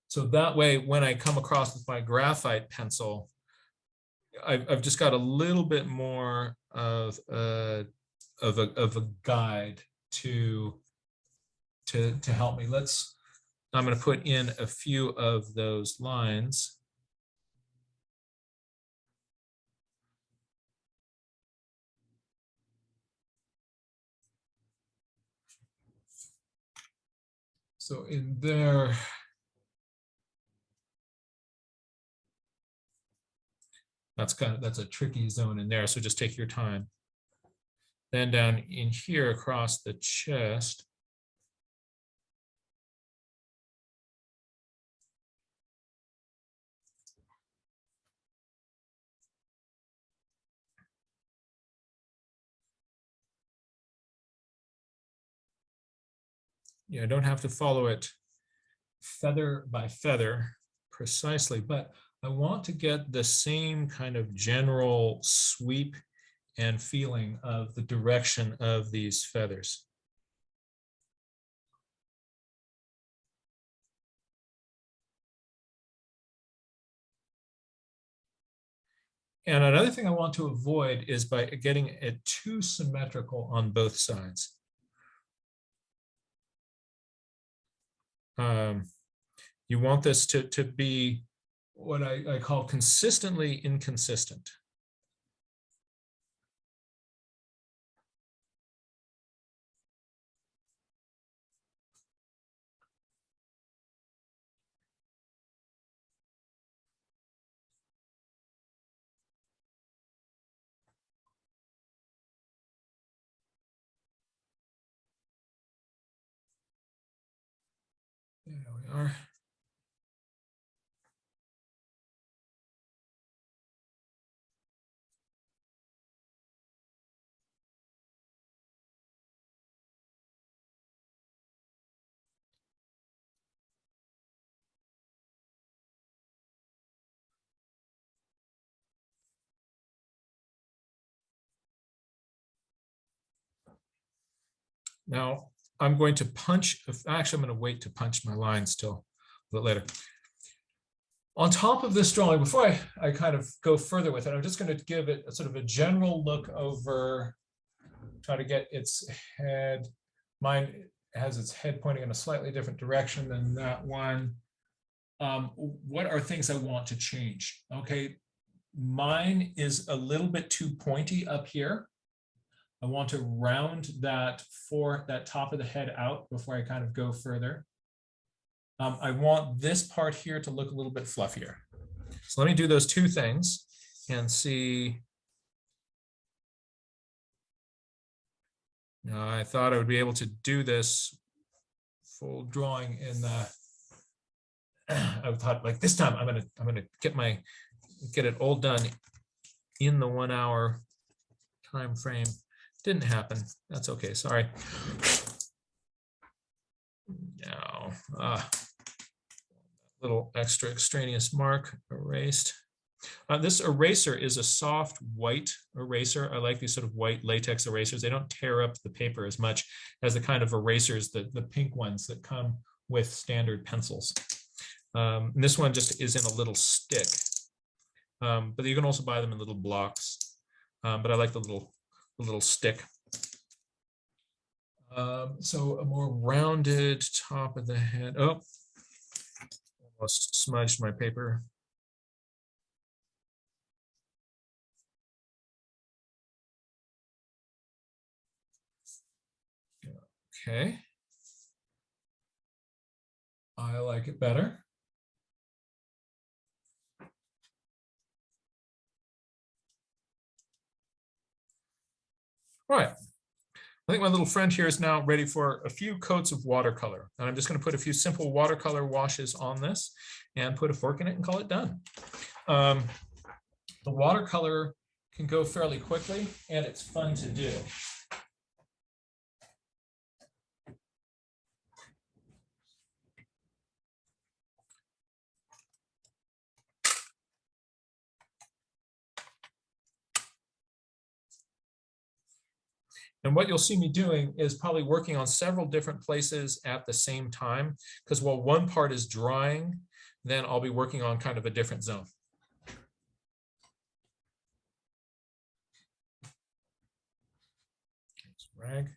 So that way, when I come across with my graphite pencil, I've just got a little bit more of a guide to help me. I'm going to put in a few of those lines. So in there, that's a tricky zone in there. So just take your time. Then down in here across the chest. I don't have to follow it feather by feather precisely, but I want to get the same kind of general sweep and feeling of the direction of these feathers. And another thing I want to avoid is by getting it too symmetrical on both sides. You want this to be what I call consistently inconsistent. There we are. Now I'm going to punch, actually I'm going to wait to punch my lines till a bit later. On top of this drawing, before I kind of go further with it, I'm just going to give it a sort of a general look over, try to get its head. Mine has its head pointing in a slightly different direction than that one. What are things I want to change? Okay, mine is a little bit too pointy up here. I want to round that top of the head out before I kind of go further. I want this part here to look a little bit fluffier. So let me do those two things and see. Now, I thought I would be able to do this full drawing in the, I thought like this time I'm gonna get it all done in the 1 hour time frame. Didn't happen. That's okay. Sorry. Now, little extra extraneous mark erased. This eraser is a soft white eraser. I like these sort of white latex erasers. They don't tear up the paper as much as the kind of erasers, the pink ones that come with standard pencils. And this one just is in a little stick, but you can also buy them in little blocks. But I like the little stick. So a more rounded top of the head. Oh, almost smudged my paper. Okay. I like it better. All right. I think my little friend here is now ready for a few coats of watercolor. And I'm just going to put a few simple watercolor washes on this and put a fork in it and call it done. The watercolor can go fairly quickly and it's fun to do. And what you'll see me doing is probably working on several different places at the same time, because while one part is drying, then I'll be working on kind of a different zone. Rag.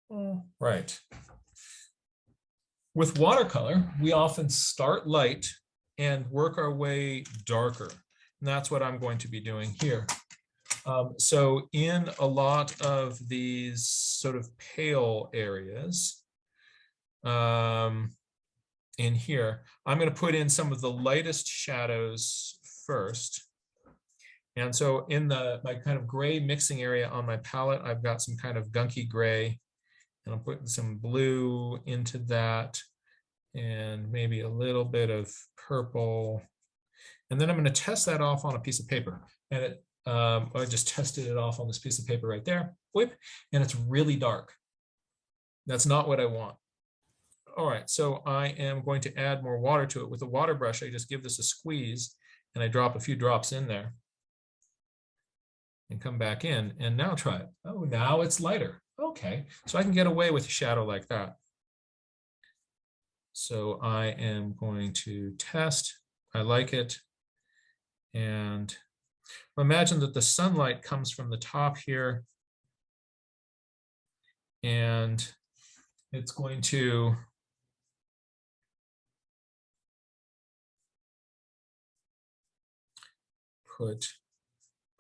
All right. With watercolor, we often start light and work our way darker. And that's what I'm going to be doing here. So in a lot of these sort of pale areas in here, I'm going to put in some of the lightest shadows first. And so in my kind of gray mixing area on my palette, I've got some kind of gunky gray, and I'm putting some blue into that and maybe a little bit of purple. And then I'm going to test that off on a piece of paper. And I just tested it off on this piece of paper right there. Whip, and it's really dark. That's not what I want. All right, so I am going to add more water to it. With a water brush, I just give this a squeeze and I drop a few drops in there and come back in, and now try it. Oh, now it's lighter. Okay, so I can get away with a shadow like that. So I am going to test. I like it. And imagine that the sunlight comes from the top here, and it's going to put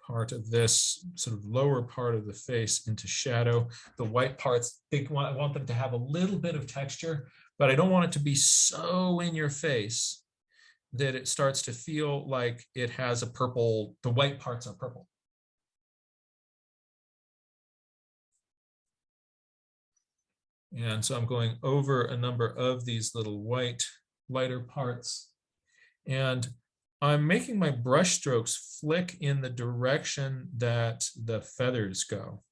part of this sort of lower part of the face into shadow. The white parts, I want them to have a little bit of texture, but I don't want it to be so in your face that it starts to feel like it has a purple, the white parts are purple. And so I'm going over a number of these little white, lighter parts. And I'm making my brush strokes flick in the direction that the feathers go,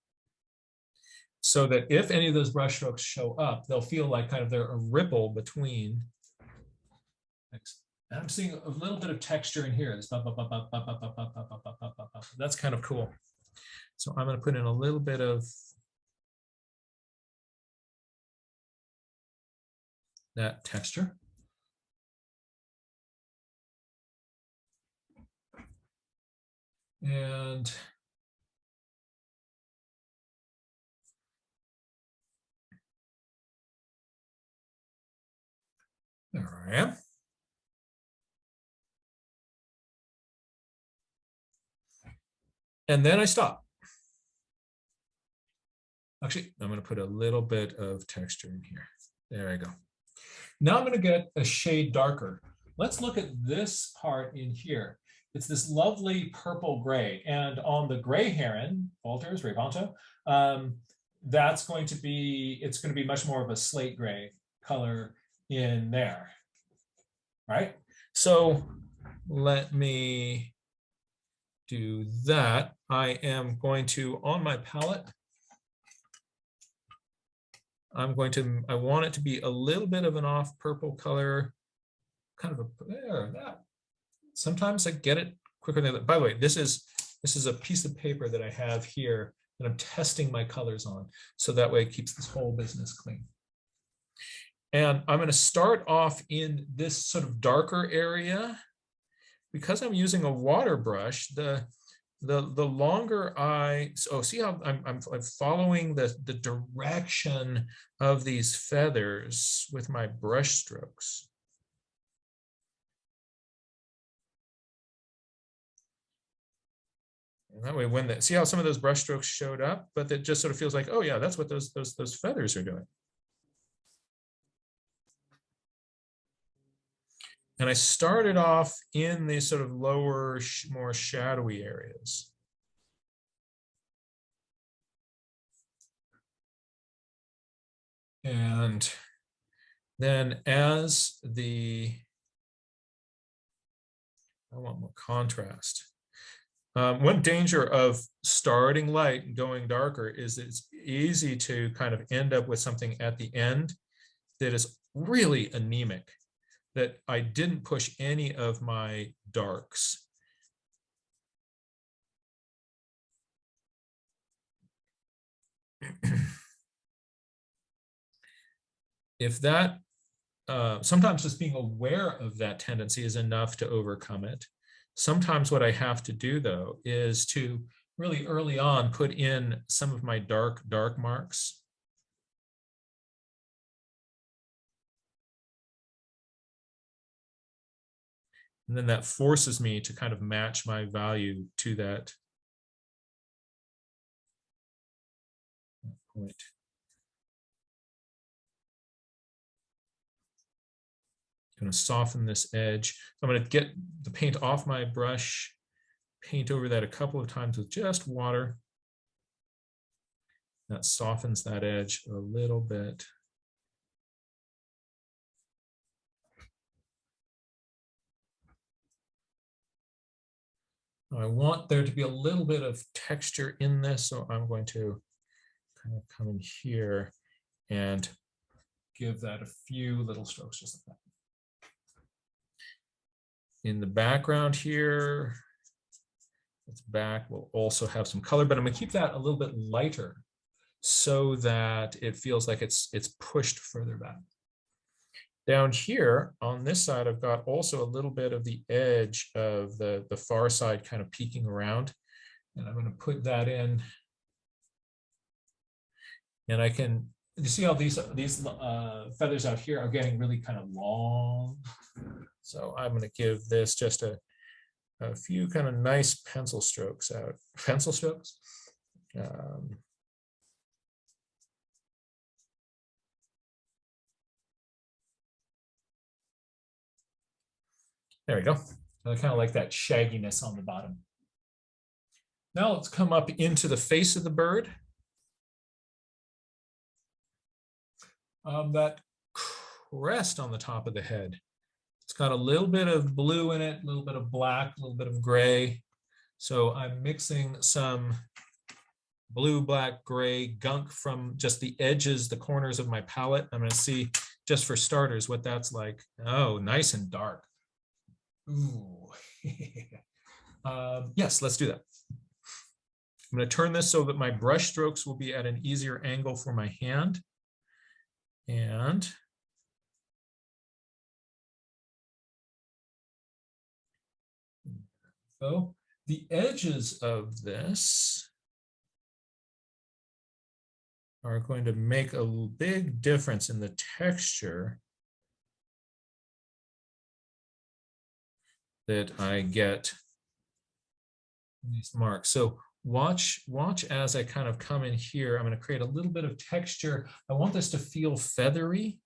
so that if any of those brush strokes show up, they'll feel like kind of they're a ripple between. And I'm seeing a little bit of texture in here. That's kind of cool. So I'm going to put in a little bit of that texture. And there I am. And then I stop. Actually, I'm going to put a little bit of texture in here. There I go. Now I'm going to get a shade darker. Let's look at this part in here. It's this lovely purple gray. And on the gray heron, Walters, Rayponto, that's going to be, it's going to be much more of a slate gray color in there, right? So let me do that. I am going to, on my palette, I want it to be a little bit of an off purple color, kind of a, there, that. Sometimes I get it quicker than that. By the way, this is a piece of paper that I have here that I'm testing my colors on. So that way it keeps this whole business clean. And I'm going to start off in this sort of darker area. Because I'm using a water brush, the longer see how I'm following the direction of these feathers with my brush strokes. And that way, when see how some of those brush strokes showed up, but it just sort of feels like, oh yeah, that's what those feathers are doing. And I started off in these sort of lower, more shadowy areas. And then as I want more contrast. One danger of starting light and going darker is it's easy to kind of end up with something at the end that is really anemic, that I didn't push any of my darks. If that, sometimes just being aware of that tendency is enough to overcome it. Sometimes what I have to do, though, is to really early on put in some of my dark marks. And then that forces me to kind of match my value to that point. Going to soften this edge. I'm going to get the paint off my brush, paint over that a couple of times with just water. That softens that edge a little bit. I want there to be a little bit of texture in this, so I'm going to kind of come in here and give that a few little strokes just like that. In the background here, its back will also have some color, but I'm going to keep that a little bit lighter so that it feels like it's pushed further back. Down here on this side, I've got also a little bit of the edge of the far side kind of peeking around, and I'm going to put that in. And I can, you see how these feathers out here are getting really kind of long. So I'm going to give this just a few kind of nice pencil strokes out. Pencil strokes. There we go. I kind of like that shagginess on the bottom. Now let's come up into the face of the bird. That crest on the top of the head. It's got a little bit of blue in it, a little bit of black, a little bit of gray. So I'm mixing some blue, black, gray gunk from just the edges, the corners of my palette. I'm going to see, just for starters, what that's like. Oh, nice and dark. Ooh. Yes, let's do that. I'm going to turn this so that my brush strokes will be at an easier angle for my hand. And So the edges of this are going to make a big difference in the texture that I get in these marks. So watch as I kind of come in here. I'm going to create a little bit of texture. I want this to feel feathery.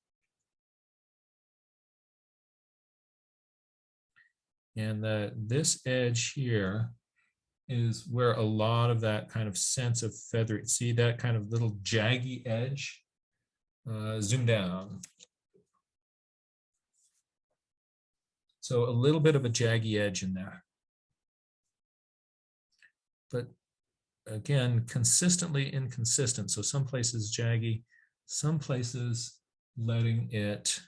And this edge here is where a lot of that kind of sense of feathery, see that kind of little jaggy edge? Zoom down. So a little bit of a jaggy edge in there. But again, consistently inconsistent. So some places jaggy, some places letting it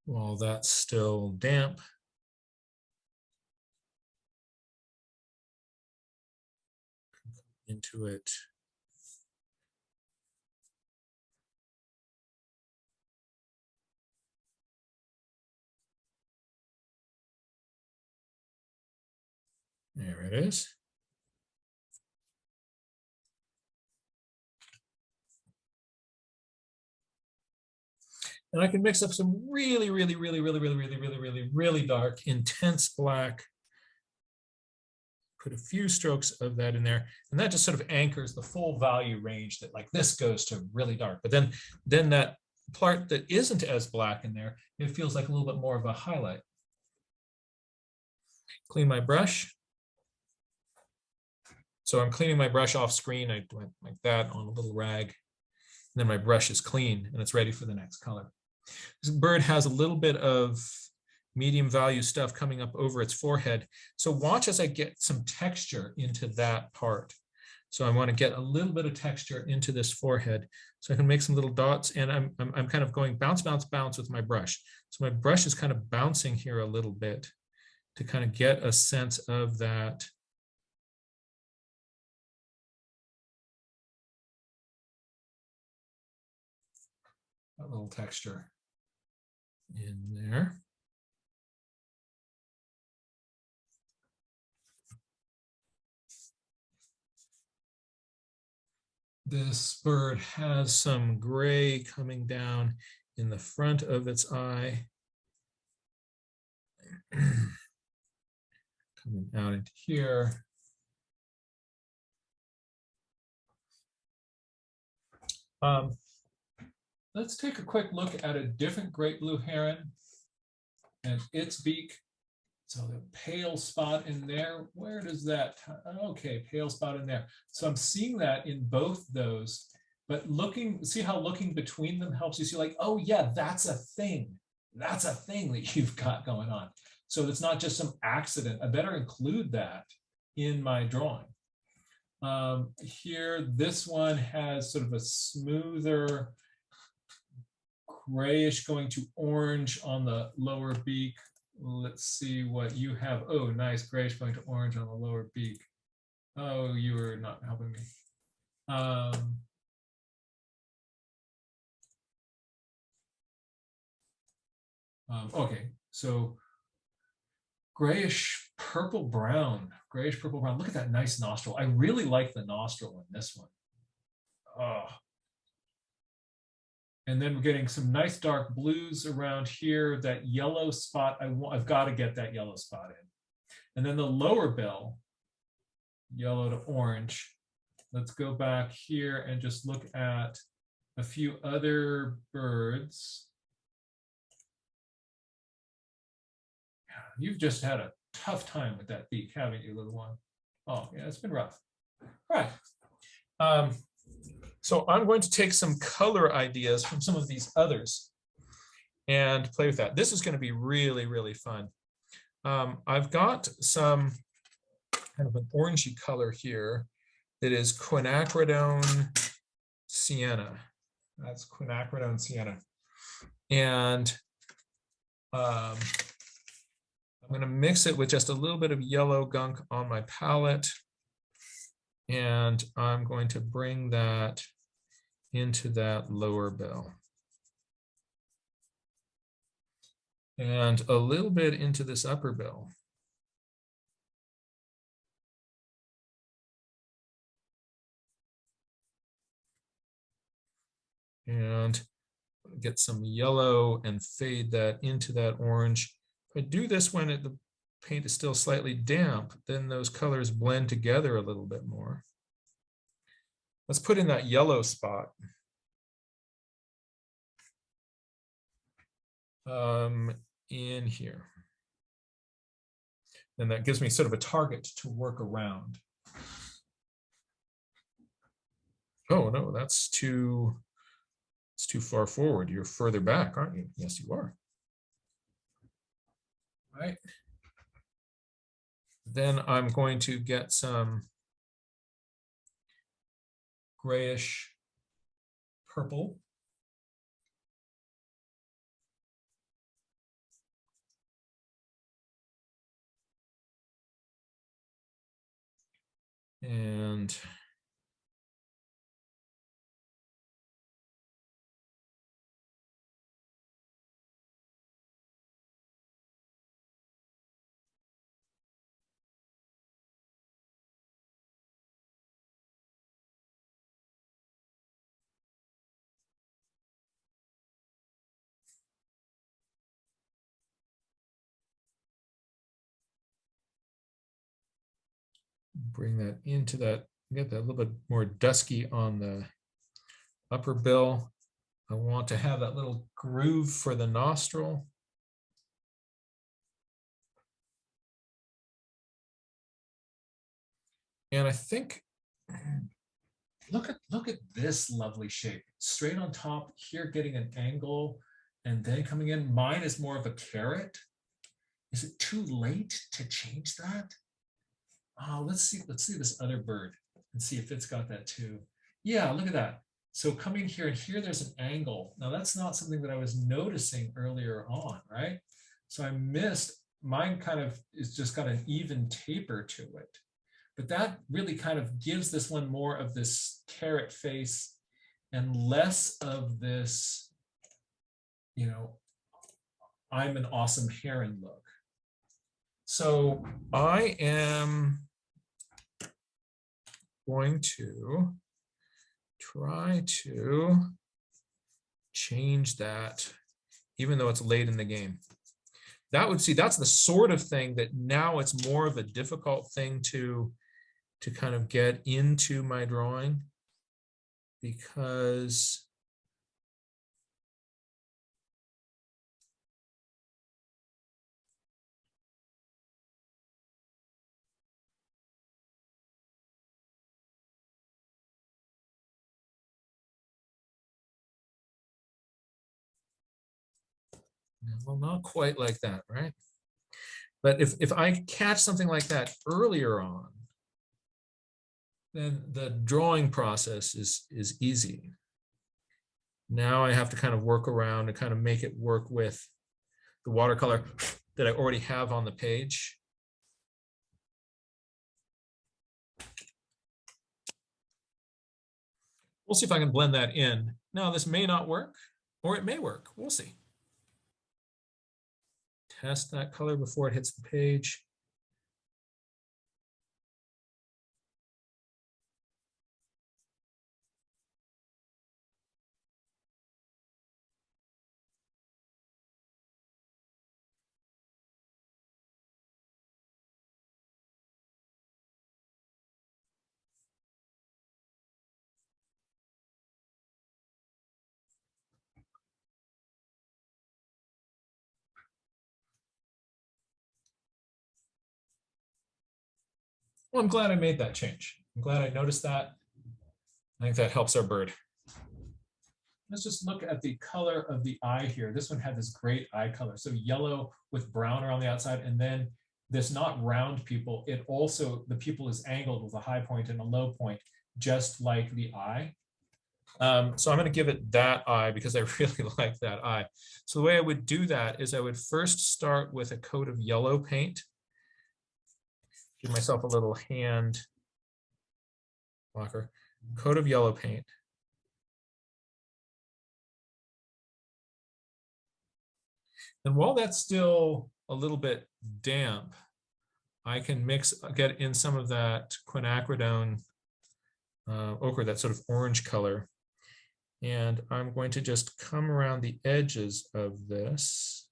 while that's still damp. Into it. There it is. And I can mix up some really dark, intense black. Put a few strokes of that in there, and that just sort of anchors the full value range that like this goes to really dark. But then that part that isn't as black in there, it feels like a little bit more of a highlight. Clean my brush. So I'm cleaning my brush off screen. I went like that on a little rag. And then my brush is clean and it's ready for the next color. This bird has a little bit of medium value stuff coming up over its forehead. So watch as I get some texture into that part. So I want to get a little bit of texture into this forehead. So I can make some little dots, and I'm kind of going bounce, bounce, bounce with my brush. So my brush is kind of bouncing here a little bit to kind of get a sense of that. That little texture in there. This bird has some gray coming down in the front of its eye. Coming out into here. Let's take a quick look at a different great blue heron and its beak. So the pale spot in there, where does that, okay, pale spot in there. So I'm seeing that in both those, but see how looking between them helps you see like, oh yeah, that's a thing. That's a thing that you've got going on. So it's not just some accident. I better include that in my drawing. Here, this one has sort of a smoother grayish going to orange on the lower beak. Let's see what you have. Oh, nice, grayish going to orange on the lower beak. Oh, you were not helping me. Okay, so grayish purple brown, grayish purple brown. Look at that nice nostril. I really like the nostril in this one. Oh. And then we're getting some nice dark blues around here. That yellow spot, I've got to get that yellow spot in. And then the lower bill, yellow to orange. Let's go back here and just look at a few other birds. You've just had a tough time with that beak, haven't you, little one? Oh, yeah, it's been rough. All right. So I'm going to take some color ideas from some of these others and play with that. This is going to be really, really fun. I've got some kind of an orangey color here that is quinacridone sienna. That's quinacridone sienna. And I'm going to mix it with just a little bit of yellow gunk on my palette. And I'm going to bring that into that lower bill. And a little bit into this upper bill. And get some yellow and fade that into that orange. If I do this when the paint is still slightly damp, then those colors blend together a little bit more. Let's put in that yellow spot. In here. And that gives me sort of a target to work around. Oh no, it's too far forward. You're further back, aren't you? Yes, you are. Right. Then I'm going to get some grayish purple. And bring that into that, get that a little bit more dusky on the upper bill. I want to have that little groove for the nostril. And I think, look at this lovely shape. Straight on top here, getting an angle and then coming in. Mine is more of a carrot. Is it too late to change that? Oh, let's see this other bird and see if it's got that too. Yeah, look at that. So coming here and here, there's an angle. Now that's not something that I was noticing earlier on, right? So I missed, mine kind of is just got an even taper to it. But that really kind of gives this one more of this carrot face and less of this, you know, I'm an awesome heron look. So I am going to try to change that, even though it's late in the game. That would see, that's the sort of thing that now it's more of a difficult thing to kind of get into my drawing, because well, not quite like that, right? But if I catch something like that earlier on, then the drawing process is easy. Now I have to kind of work around and kind of make it work with the watercolor that I already have on the page. We'll see if I can blend that in. Now this may not work, or it may work. We'll see. Test that color before it hits the page. Well, I'm glad I made that change. I'm glad I noticed that. I think that helps our bird. let's just look at the color of the eye here. This one had this great eye color. So yellow with brown around the outside, and then this not round pupil, it also, the pupil is angled with a high point and a low point, just like the eye. So I'm going to give it that eye because I really like that eye. So the way I would do that is I would first start with a coat of yellow paint. Give myself a little hand blocker. Coat of yellow paint. And while that's still a little bit damp, I can get in some of that quinacridone ochre, that sort of orange color. And I'm going to just come around the edges of this.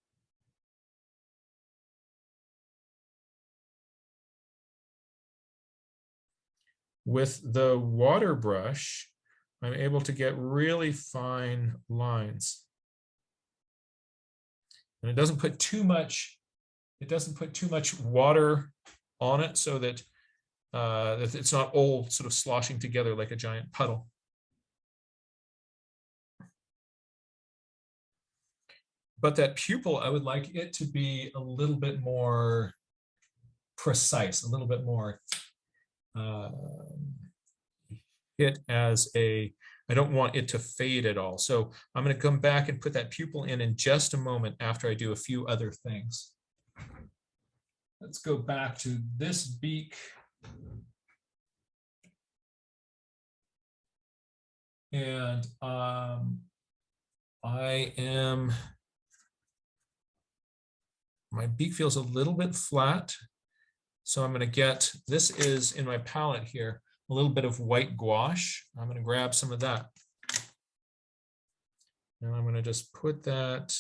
With the water brush, I'm able to get really fine lines. And it doesn't put too much water on it so that, that it's not all sort of sloshing together like a giant puddle. But that pupil, I would like it to be a little bit more precise, a little bit more hit as a, I don't want it to fade at all. So I'm going to come back and put that pupil in just a moment after I do a few other things. Let's go back to this beak. And my beak feels a little bit flat. So I'm going to get, this is in my palette here, a little bit of white gouache. I'm going to grab some of that. And I'm going to just put that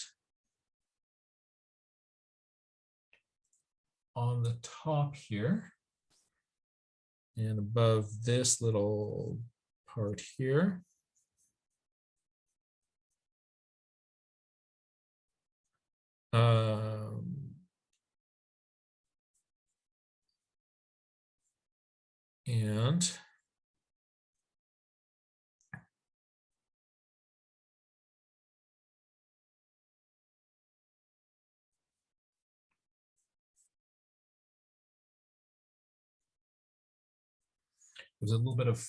on the top here and above this little part here. And there's a little bit of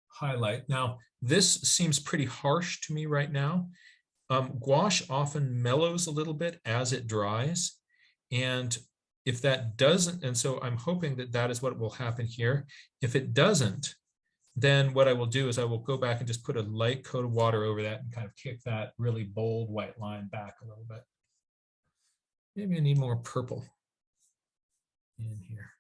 highlight. Now, this seems pretty harsh to me right now. Gouache often mellows a little bit as it dries. And if that doesn't, and so I'm hoping that that is what will happen here. If it doesn't, then what I will do is I will go back and just put a light coat of water over that and kind of kick that really bold white line back a little bit. Maybe I need more purple in here.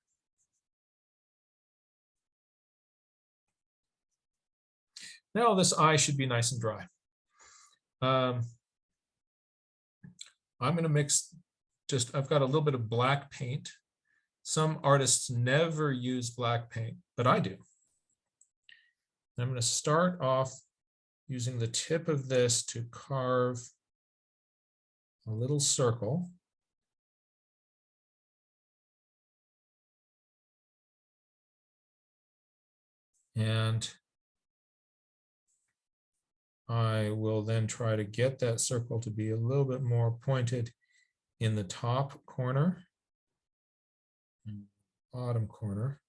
Now this eye should be nice and dry. I'm going to mix I've got a little bit of black paint. Some artists never use black paint, but I do. I'm going to start off using the tip of this to carve a little circle. And I will then try to get that circle to be a little bit more pointed in the top corner and bottom corner.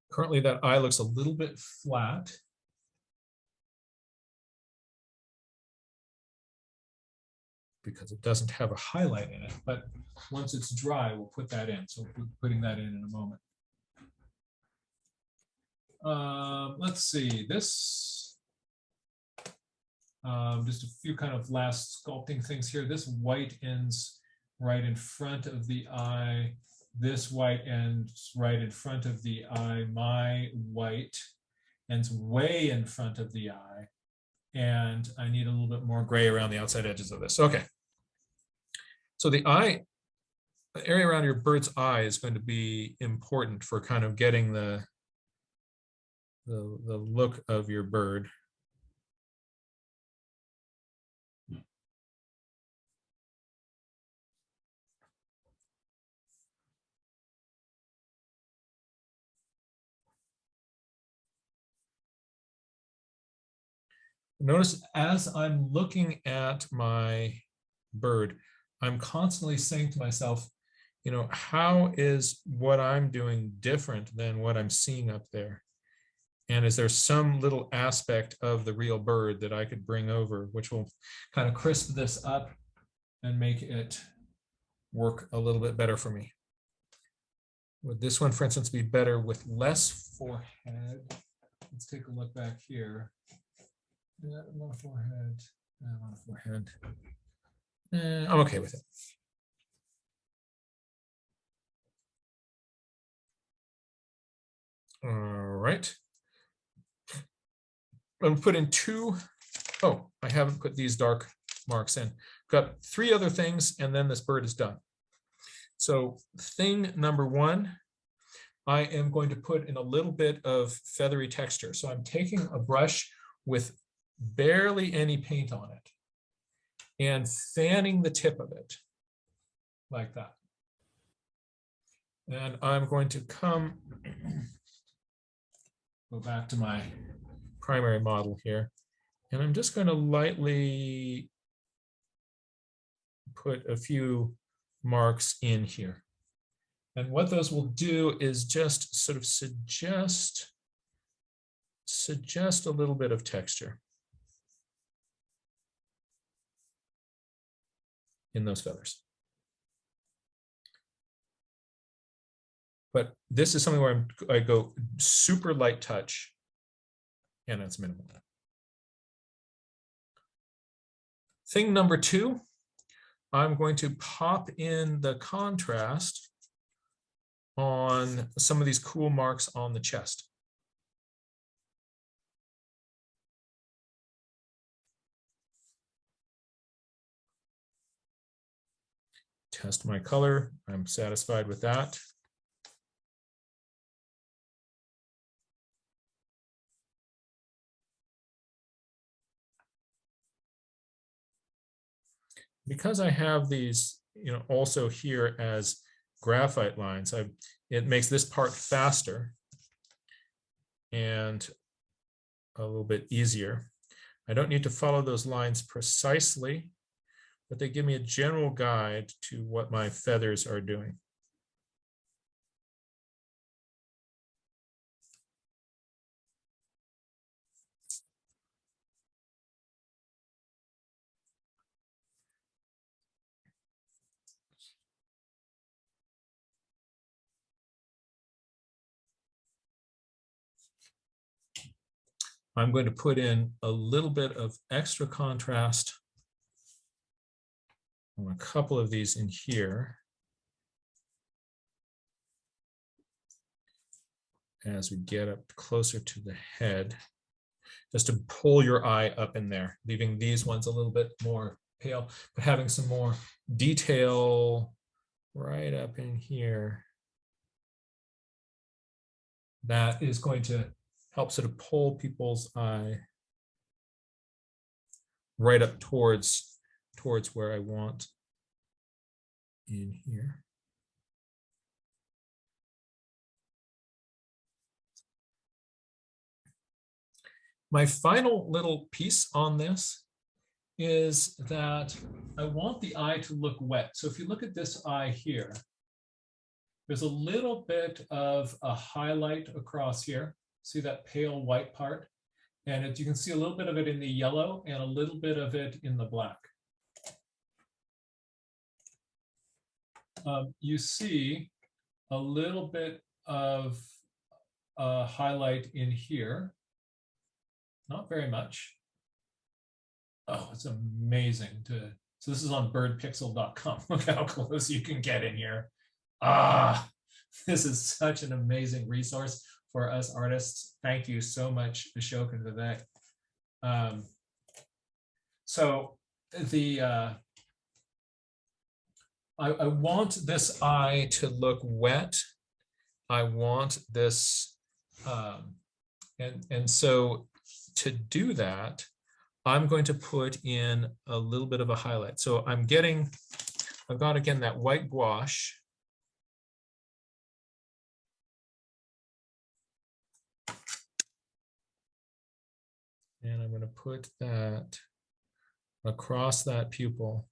Currently, that eye looks a little bit flat. Because it doesn't have a highlight in it, but once it's dry, we'll put that in. So we'll be putting that in a moment. Let's see, this, just a few kind of last sculpting things here. This white ends right in front of the eye. This white ends right in front of the eye. My white ends way in front of the eye. And I need a little bit more gray around the outside edges of this. Okay. So the eye the area around your bird's eye is going to be important for kind of getting the look of your bird. Notice as I'm looking at my bird, I'm constantly saying to myself, you know, how is what I'm doing different than what I'm seeing up there? And is there some little aspect of the real bird that I could bring over, which will kind of crisp this up and make it work a little bit better for me? Would this one, for instance, be better with less forehead? Let's take a look back here. Yeah, I'm on a forehead. I'm on a forehead. I'm okay with it. All right. I'm put in two. Oh, I haven't put these dark marks in. Got three other things, and then this bird is done. So thing number one, I am going to put in a little bit of feathery texture. So I'm taking a brush with barely any paint on it and fanning the tip of it like that. And I'm going to go back to my primary model here. And I'm just going to lightly put a few marks in here. And what those will do is just sort of suggest a little bit of texture in those feathers. But this is something where I go super light touch, and it's minimal. Thing number two, I'm going to pop in the contrast on some of these cool marks on the chest. Test my color. I'm satisfied with that. Because I have these, you know, also here as graphite lines, it makes this part faster and a little bit easier. I don't need to follow those lines precisely, but they give me a general guide to what my feathers are doing. I'm going to put in a little bit of extra contrast on a couple of these in here as we get up closer to the head, just to pull your eye up in there, leaving these ones a little bit more pale, but having some more detail right up in here. That is going to help sort of pull people's eye right up towards where I want in here. My final little piece on this is that I want the eye to look wet. So if you look at this eye here, there's a little bit of a highlight across here. See that pale white part? And you can see a little bit of it in the yellow and a little bit of it in the black. You see a little bit of highlight in here. Not very much. Oh, it's amazing so this is on birdpixel.com. Look how close you can get in here. This is such an amazing resource for us artists. Thank you so much, Ashok and Vivek. So I want this eye to look wet. I want this, and so to do that, I'm going to put in a little bit of a highlight. So I've got again that white gouache. And I'm going to put that across that pupil.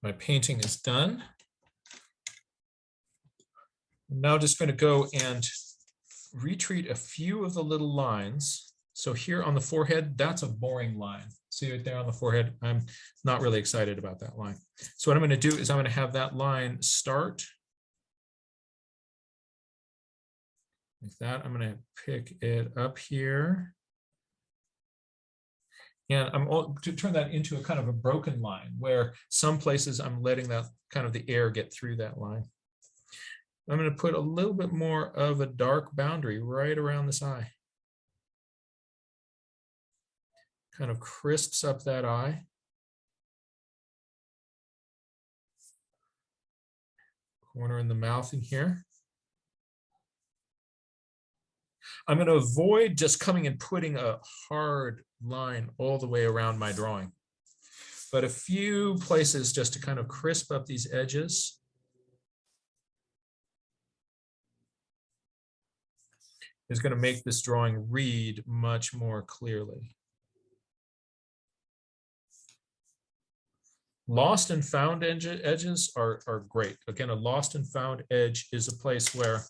My painting is done. I'm now just going to go and retreat a few of the little lines. So here on the forehead, that's a boring line. See right there on the forehead, I'm not really excited about that line. So what I'm going to do is I'm going to have that line start like that. I'm going to pick it up here. And I'm all to turn that into a kind of a broken line where some places I'm letting that kind of the air get through that line. I'm going to put a little bit more of a dark boundary right around this eye. Kind of crisps up that eye. Corner in the mouth in here. I'm going to avoid just coming and putting a hard line all the way around my drawing, but a few places just to kind of crisp up these edges. Is going to make this drawing read much more clearly. Lost and found edges are great. Again, a lost and found edge is a place where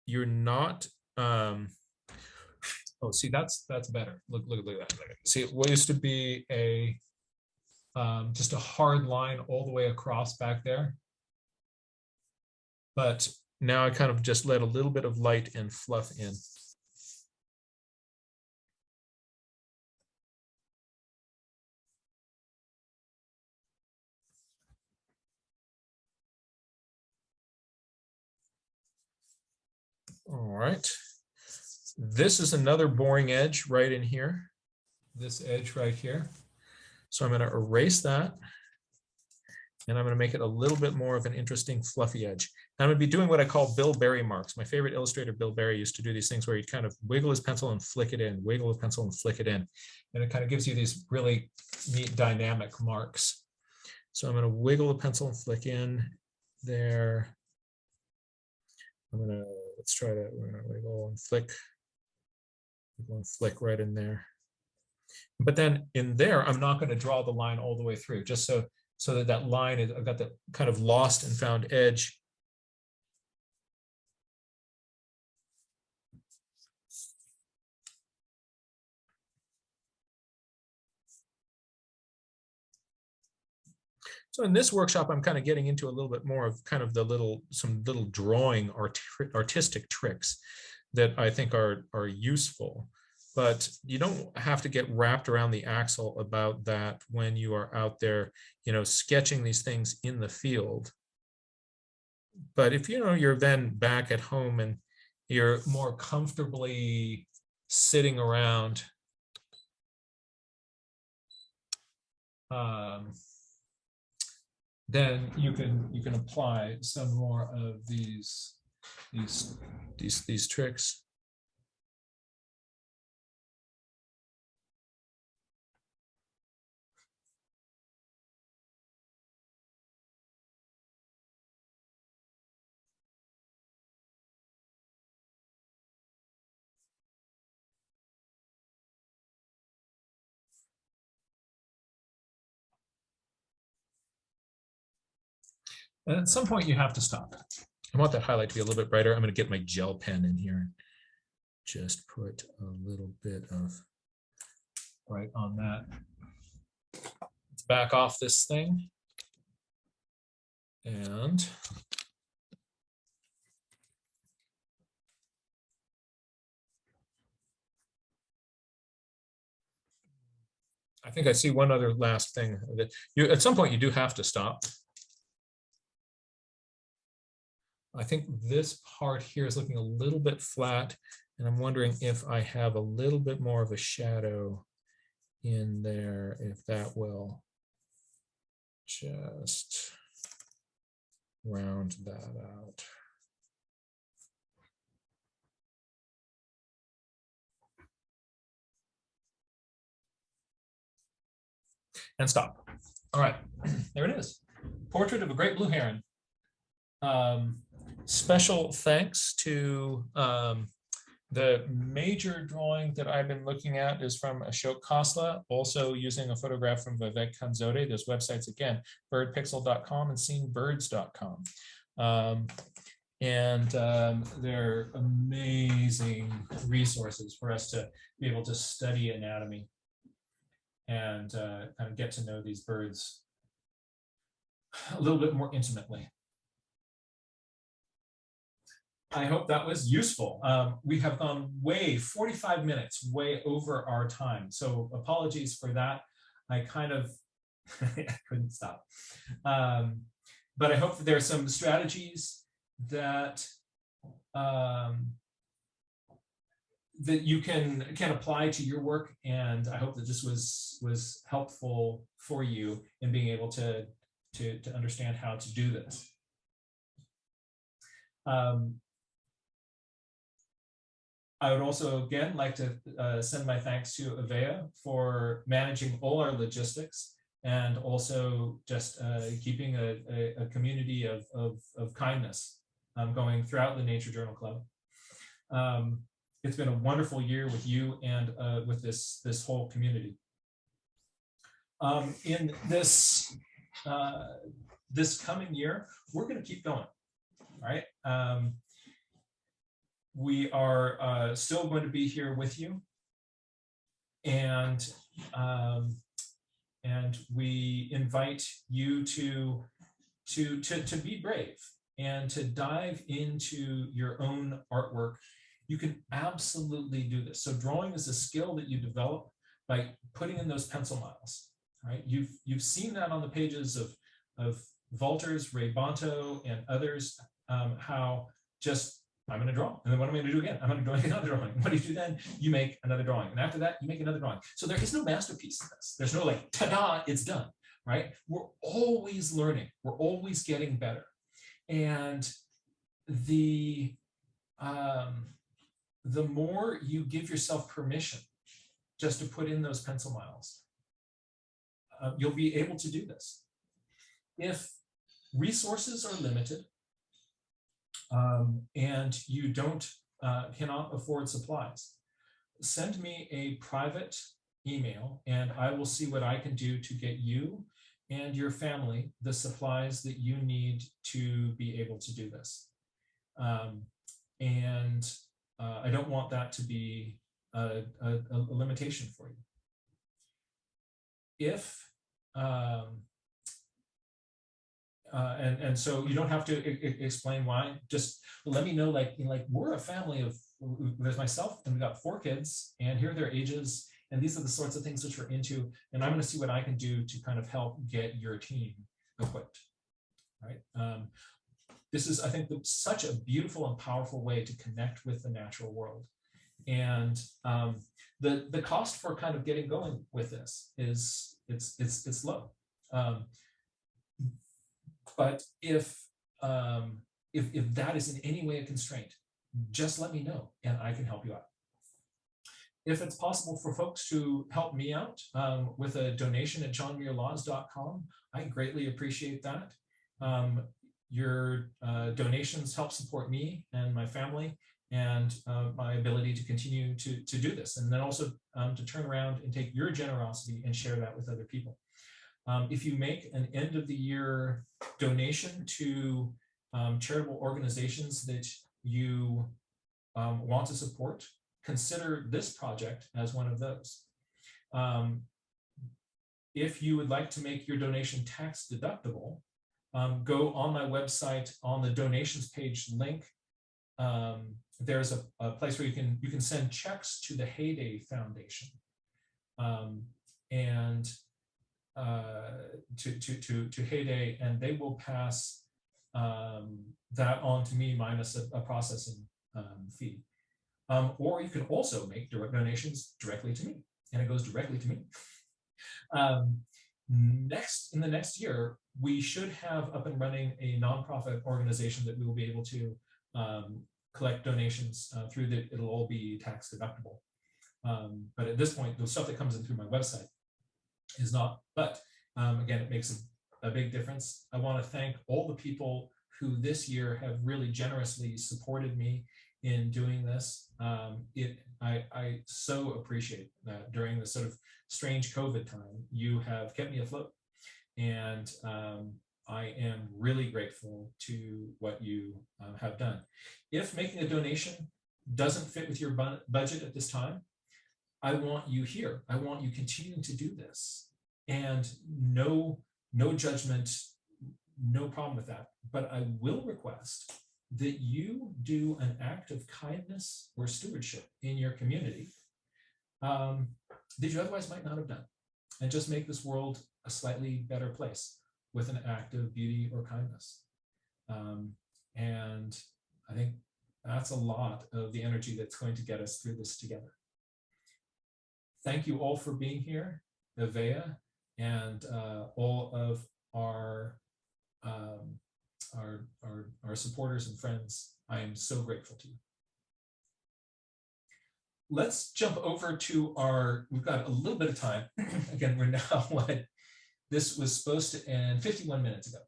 you're not oh, see, that's better. Look at that. See, it used to be a just a hard line all the way across back there, but now I kind of just let a little bit of light and fluff in. All right. This is another boring edge right in here. This edge right here. So I'm going to erase that. And I'm going to make it a little bit more of an interesting fluffy edge. And I'm going to be doing what I call Bill Berry marks. My favorite illustrator, Bill Berry, used to do these things where he'd kind of wiggle his pencil and flick it in, wiggle the pencil and flick it in. And it kind of gives you these really neat dynamic marks. So I'm going to wiggle the pencil and flick in there. Let's try to, we're going to wiggle and flick right in there. But then in there, I'm not going to draw the line all the way through, just so that line is, I've got the kind of lost and found edge. So in this workshop, I'm kind of getting into a little bit more of kind of some little drawing artistic tricks that I think are useful. But you don't have to get wrapped around the axle about that when you are out there, sketching these things in the field. But if you're then back at home and you're more comfortably sitting around, then you can apply some more of these tricks. And at some point you have to stop. I want that highlight to be a little bit brighter. I'm going to get my gel pen in here. Just put a little bit of right on that. Let's back off this thing. And I think I see one other last thing that you, at some point you do have to stop. I think this part here is looking a little bit flat, and I'm wondering if I have a little bit more of a shadow in there, if that will just round that out. And stop. All right, there it is. Portrait of a great blue heron. Special thanks to the major drawing that I've been looking at is from Ashok Khosla, also using a photograph from Vivek Kanzode. Those websites again, birdpixel.com and seeingbirds.com. They're amazing resources for us to be able to study anatomy and kind of get to know these birds a little bit more intimately. I hope that was useful. We have gone way 45 minutes, way over our time. So apologies for that. I kind of I couldn't stop. But I hope that there are some strategies that that you can apply to your work, and I hope that this was helpful for you in being able to understand how to do this. I would also, again, like to send my thanks to Avea for managing all our logistics and also just keeping a community of kindness going throughout the Nature Journal Club. It's been a wonderful year with you and with this whole community. In this this coming year, we're going to keep going, right? We are still going to be here with you, and we invite you to be brave and to dive into your own artwork. You can absolutely do this. So drawing is a skill that you develop by putting in those pencil miles, right? You've seen that on the pages of Walters, Ray Bonto, and others, how just I'm going to draw, and then what am I going to do again? I'm going to make another drawing. What do you do then? You make another drawing, and after that, you make another drawing. So there is no masterpiece in this. There's no like, ta-da, it's done, right? We're always learning. We're always getting better, and the more you give yourself permission just to put in those pencil miles, you'll be able to do this. If resources are limited, and you cannot afford supplies, send me a private email and I will see what I can do to get you and your family the supplies that you need to be able to do this. I don't want that to be a limitation for you. If and so you don't have to explain why. Just let me know, like we're a family of, there's myself and we've got 4 kids, and here are their ages, and these are the sorts of things that we're into, and I'm going to see what I can do to kind of help get your team equipped, right? This is, I think, such a beautiful and powerful way to connect with the natural world, and the cost for kind of getting going with this is it's low. But if that is in any way a constraint, just let me know and I can help you out. If it's possible for folks to help me out with a donation at johnmuirlaws.com, I greatly appreciate that. Your donations help support me and my family and my ability to continue to do this, and then also to turn around and take your generosity and share that with other people. If you make an end of the year donation to charitable organizations that you want to support, consider this project as one of those. If you would like to make your donation tax deductible, go on my website on the donations page link. There's a place where you can send checks to the Heyday Foundation. and to Heyday, and they will pass that on to me minus a processing fee. Or you can also make direct donations directly to me, and it goes directly to me. In the next year, we should have up and running a nonprofit organization that we will be able to collect donations through. That it'll all be tax deductible. But at this point, the stuff that comes in through my website is not. But again, it makes a big difference. I want to thank all the people who this year have really generously supported me in doing this. I so appreciate that during this sort of strange COVID time, you have kept me afloat, and I am really grateful to what you have done. If making a donation doesn't fit with your budget at this time, I want you here. I want you continuing to do this, and no judgment, no problem with that. But I will request that you do an act of kindness or stewardship in your community that you otherwise might not have done, and just make this world a slightly better place with an act of beauty or kindness. And I think that's a lot of the energy that's going to get us through this together. Thank you all for being here, Avea, and all of our supporters and friends. I am so grateful to you. Let's jump over to we've got a little bit of time. Again, we're now this was supposed to end 51 minutes ago.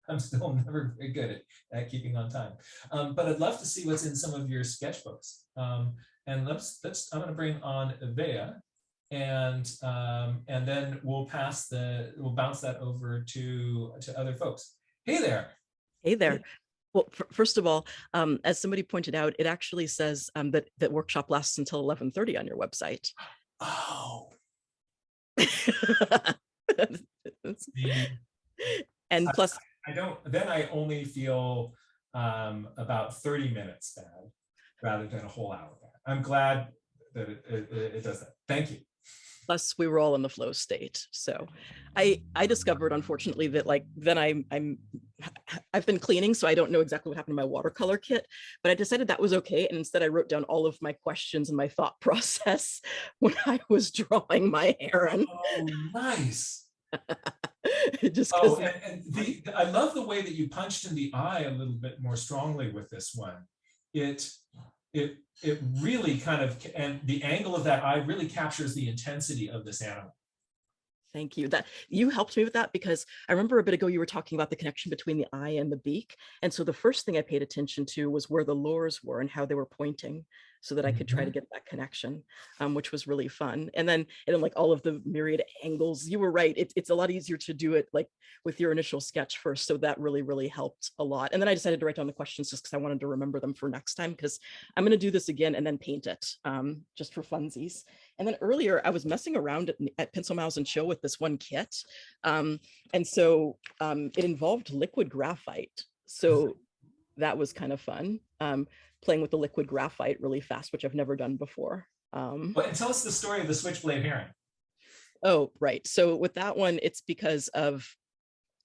I'm still never very good at keeping on time. But I'd love to see what's in some of your sketchbooks. And I'm going to bring on Avea, and then we'll bounce that over to other folks. Hey there. Hey there. Well, first of all, as somebody pointed out, it actually says that workshop lasts until 11:30 on your website. Oh. And plus, I only feel about 30 minutes bad rather than a whole hour bad. I'm glad that it does that. Thank you. Plus, we were all in the flow state. So I discovered, unfortunately, that then I've been cleaning, so I don't know exactly what happened to my watercolor kit, but I decided that was okay. And instead I wrote down all of my questions and my thought process when I was drawing my heron. Oh, nice. Just I love the way that you punched in the eye a little bit more strongly with this one. It really kind of, and the angle of that eye really captures the intensity of this animal. Thank you. That you helped me with that, because I remember a bit ago you were talking about the connection between the eye and the beak. And so the first thing I paid attention to was where the lures were and how they were pointing, so that I could try to get that connection, which was really fun. And then like all of the myriad angles, you were right. It's a lot easier to do it like with your initial sketch first. So that really, really helped a lot. And then I decided to write down the questions just because I wanted to remember them for next time, because I'm going to do this again and then paint it just for funsies. And then earlier I was messing around at Pencil Mouse and Chill with this one kit. And so it involved liquid graphite. So that was kind of fun. Playing with the liquid graphite really fast, which I've never done before. And tell us the story of the switchblade heron. Oh, right. So with that one, it's because of,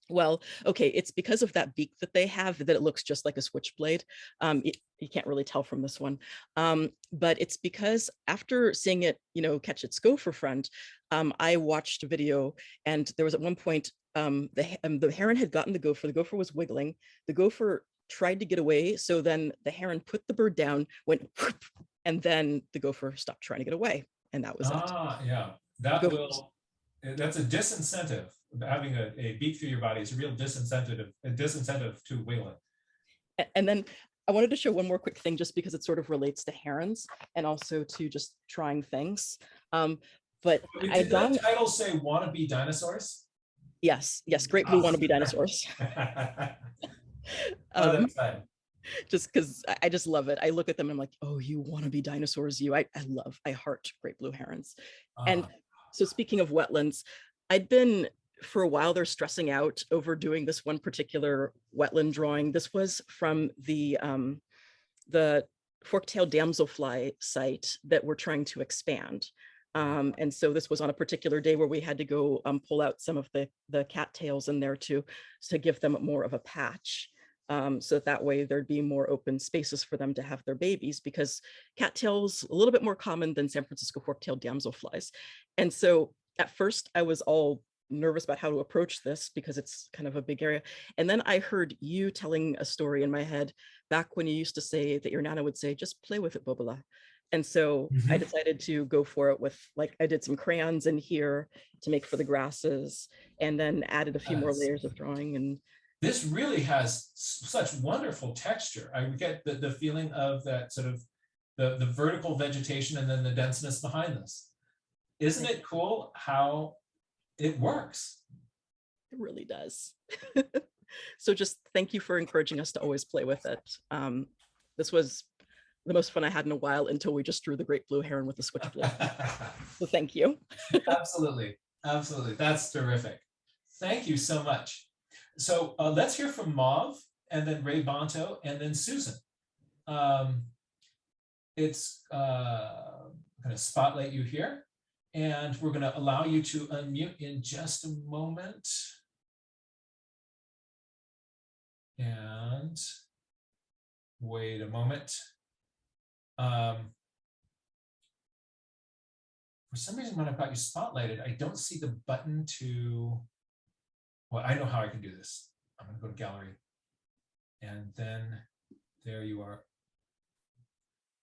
it's because of that beak that they have that it looks just like a switchblade. You can't really tell from this one. But it's because after seeing it, catch its gopher friend, I watched a video, and there was at one point, the heron had gotten the gopher was wiggling, the gopher tried to get away. So then the heron put the bird down, went, and then the gopher stopped trying to get away. And that was it. Yeah. That's a disincentive. Having a beak through your body is a real disincentive to wiggling. And then I wanted to show one more quick thing, just because it sort of relates to herons and also to just trying things. But did that title say "Wannabe Dinosaurs"? Yes, great blue wannabe dinosaurs. Just because I just love it. I look at them and I'm like, oh, you want to be dinosaurs, you. I heart great blue herons. And so speaking of wetlands, I'd been for a while there stressing out over doing this one particular wetland drawing. This was from the fork-tailed damselfly site that we're trying to expand. And so this was on a particular day where we had to go pull out some of the cattails in there to give them more of a patch. So that way there'd be more open spaces for them to have their babies, because cattails a little bit more common than San Francisco fork-tailed damselflies. And so at first I was all nervous about how to approach this because it's kind of a big area. And then I heard you telling a story in my head back when you used to say that your Nana would say, just play with it, Bobala. And so I decided to go for it with, like, I did some crayons in here to make for the grasses, and then added a few more layers of drawing. And this really has such wonderful texture. I get the feeling of that sort of the vertical vegetation and then the denseness behind this. Isn't it cool how it works? It really does. So just thank you for encouraging us to always play with it. This was the most fun I had in a while, until we just drew the great blue heron with the switchblade. So thank you. Absolutely. Absolutely. That's terrific. Thank you so much. So let's hear from Mauve, and then Ray Bonto, and then Susan. It's going to spotlight you here, and we're going to allow you to unmute in just a moment. And wait a moment. For some reason, when I've got you spotlighted, I don't see the button to, well, I know how I can do this. I'm going to go to gallery, and then there you are.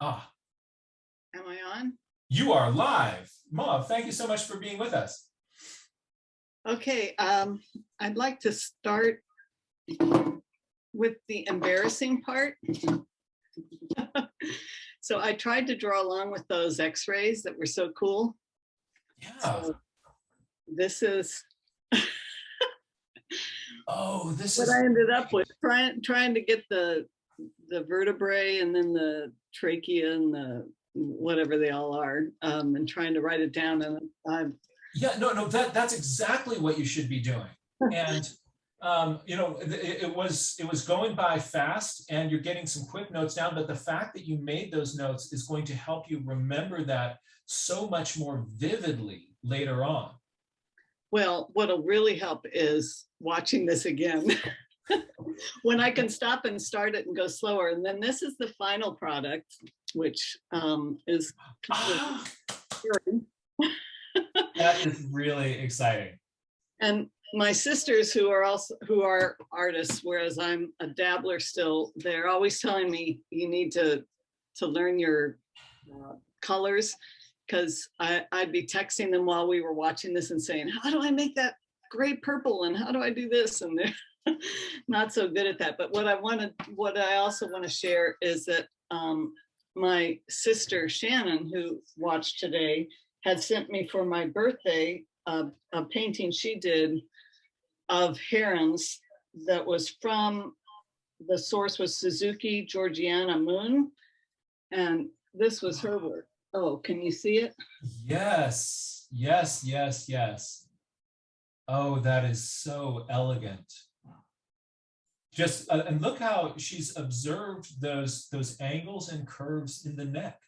Ah. Am I on? You are live. Mauve, thank you so much for being with us. Okay, I'd like to start with the embarrassing part. So I tried to draw along with those x-rays that were so cool. Yeah. So this is oh, this what is I ended up with, trying to get the vertebrae and then the trachea and the whatever they all are, and trying to write it down. And yeah, no, that's exactly what you should be doing. And you know, it was going by fast, and you're getting some quick notes down, but the fact that you made those notes is going to help you remember that so much more vividly later on. Well, what'll really help is watching this again. When I can stop and start it and go slower. And then this is the final product, which is that is really exciting. And my sisters, who are artists, whereas I'm a dabbler still, they're always telling me you need to learn your colors, because I'd be texting them while we were watching this and saying, how do I make that gray purple, and how do I do this? And they're not so good at that. But what I also want to share is that my sister Shannon, who watched today, had sent me for my birthday a painting she did of herons that was from, the source was Suzuki Georgiana Moon, and this was her work. Oh, can you see it? Yes, yes, yes, yes. Oh, that is so elegant. Just and look how she's observed those angles and curves in the neck,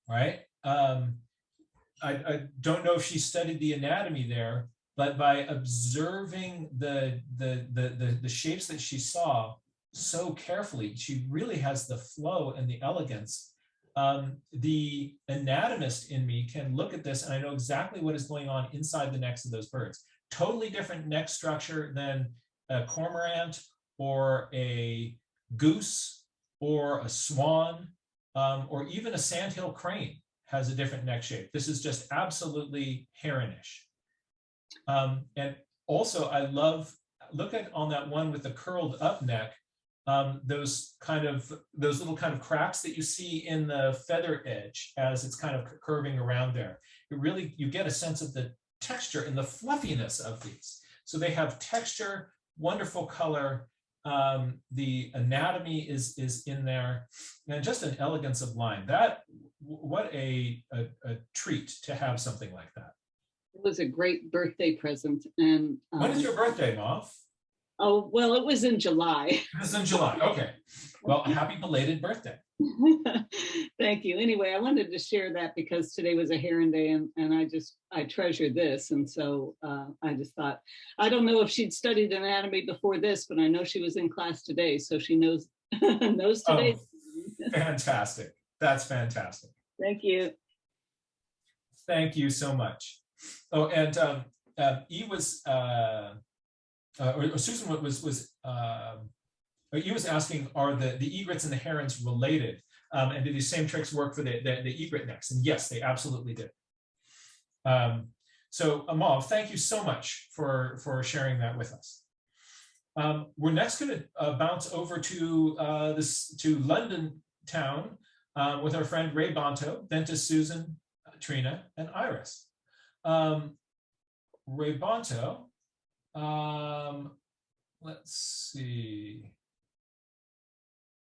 right? I don't know if she studied the anatomy there, but by observing the shapes that she saw so carefully, she really has the flow and the elegance. The anatomist in me can look at this, and I know exactly what is going on inside the necks of those birds. Totally different neck structure than a cormorant or a goose or a swan, or even a sandhill crane has a different neck shape. This is just absolutely heronish. And also I love, look at on that one with the curled up neck, those little kind of cracks that you see in the feather edge as it's kind of curving around there. It really, you get a sense of the texture and the fluffiness of these. So they have texture, wonderful color. The anatomy is in there, and just an elegance of line. That, what a treat to have something like that. It was a great birthday present. And when is your birthday, Mauve? Oh, well, it was in July. It was in July. Okay. Well, happy belated birthday. Thank you. Anyway, I wanted to share that because today was a heron day, and I treasure this. And so I just thought, I don't know if she'd studied anatomy before this, but I know she was in class today, so she knows knows today. Oh, fantastic. That's fantastic. Thank you. Thank you so much. Oh, and E was or Susan he was asking, are the egrets and the herons related? And do these same tricks work for the egret necks? And yes, they absolutely did. So Amal, thank you so much for sharing that with us. We're next going to bounce over to London town with our friend Ray Bonto, then to Susan, Trina, and Iris. Ray Bonto, let's see.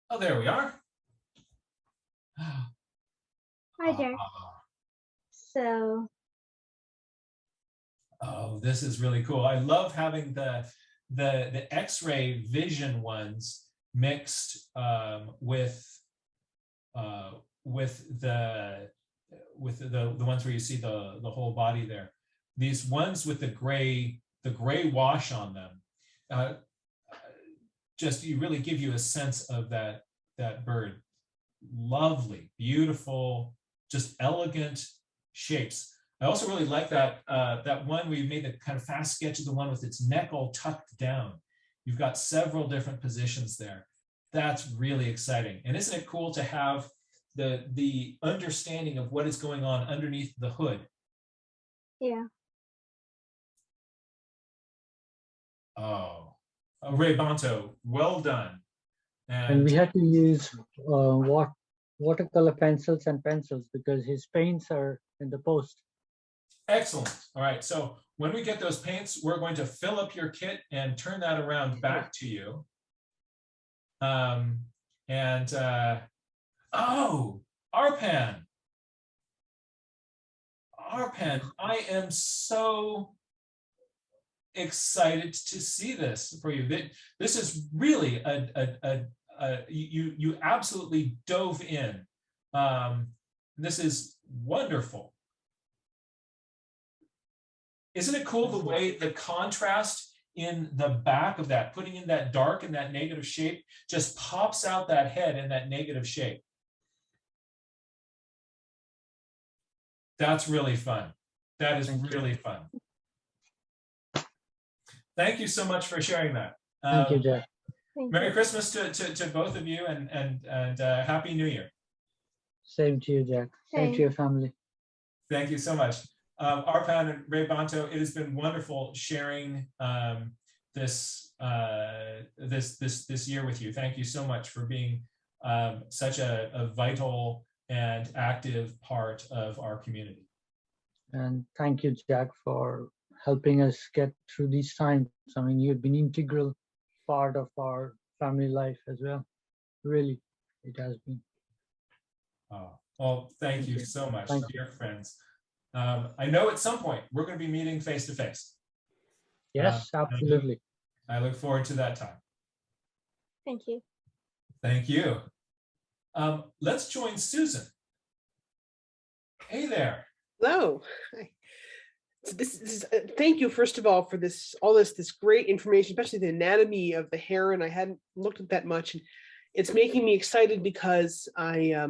Oh, there we are. Hi, Jack. So. Oh, this is really cool. I love having the X-ray vision ones mixed with the ones where you see the whole body there. These ones with the gray wash on them. Just really give you a sense of that bird. Lovely, beautiful, just elegant shapes. I also really like that one where you made the kind of fast sketch of the one with its neck all tucked down. You've got several different positions there. That's really exciting. And isn't it cool to have the understanding of what is going on underneath the hood? Yeah. Oh, Ray Bonto, well done. And we had to use watercolor pencils and pencils because his paints are in the post. Excellent. All right. So when we get those paints, we're going to fill up your kit and turn that around back to you. Oh, Arpan. Arpan, I am so excited to see this for you. This is really you absolutely dove in. This is wonderful. Isn't it cool the way the contrast in the back of that, putting in that dark and that negative shape, just pops out that head in that negative shape? That's really fun. That is really fun. Thank you so much for sharing that. Thank you, Jack. Merry Christmas to both of you, and Happy New Year. Same to you, Jack. Same to your family. Thank you so much. Arpan and Ray Bonto, it has been wonderful sharing this year with you. Thank you so much for being such a vital and active part of our community. And thank you, Jack, for helping us get through these times. I mean, you've been an integral part of our family life as well. Really, it has been. Oh, well, thank you so much, dear friends. I know at some point we're going to be meeting face to face. Yes, absolutely. I look forward to that time. Thank you. Thank you. Let's join Susan. Hey there. Hello. Hi. So this is thank you first of all for this great information, especially the anatomy of the heron. I hadn't looked at that much, and it's making me excited because I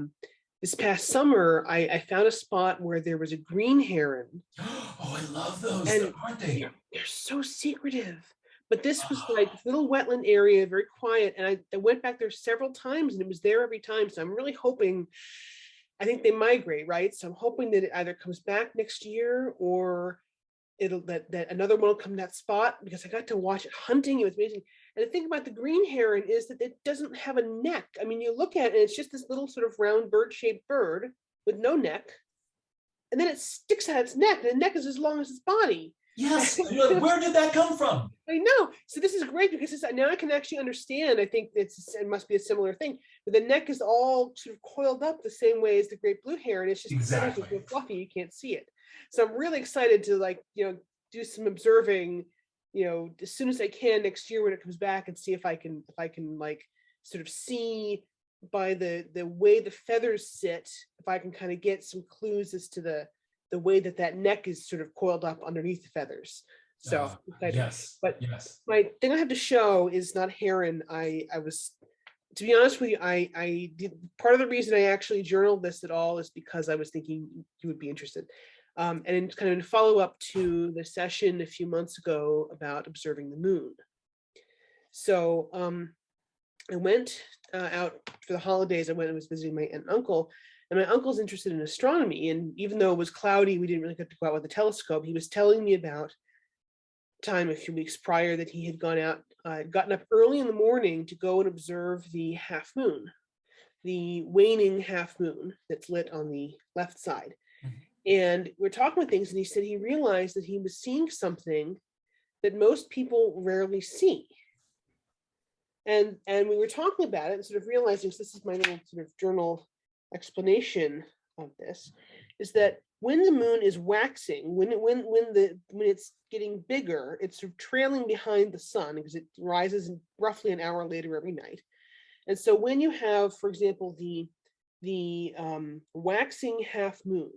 this past summer I found a spot where there was a green heron. Oh, I love those, and aren't they? They're so secretive. But this was like this little wetland area, very quiet, and I went back there several times, and it was there every time. So I'm really hoping. I think they migrate, right? So I'm hoping that it either comes back next year or that another one will come to that spot, because I got to watch it hunting. It was amazing. And the thing about the green heron is that it doesn't have a neck. I mean, you look at it, and it's just this little sort of round bird-shaped bird with no neck. And then it sticks out its neck, and the neck is as long as its body. Yes. Where did that come from? I know. So this is great because now I can actually understand. I think it must be a similar thing. But the neck is all sort of coiled up the same way as the great blue heron. It's just exactly fluffy. You can't see it. So I'm really excited to do some observing, as soon as I can next year when it comes back, and see if I can sort of see the way the feathers sit, if I can kind of get some clues as to the way that neck is sort of coiled up underneath the feathers. So yes, but yes. my thing I have to show is not heron. I was, to be honest with you, I did, part of the reason I actually journaled this at all is because I was thinking you would be interested. And in kind of in follow up to the session a few months ago about observing the moon. So I went out for the holidays. I was visiting my aunt and uncle, and my uncle's interested in astronomy. And even though it was cloudy, we didn't really get to go out with the telescope. He was telling me about time a few weeks prior that he had gotten up early in the morning to go and observe the half moon, the waning half moon that's lit on the left side. And we're talking about things, and he said he realized that he was seeing something that most people rarely see. And we were talking about it and sort of realizing, so this is my little sort of journal explanation of this, is that when the moon is waxing, when it's getting bigger, it's sort of trailing behind the sun because it rises roughly an hour later every night. And so when you have, for example, the waxing half moon,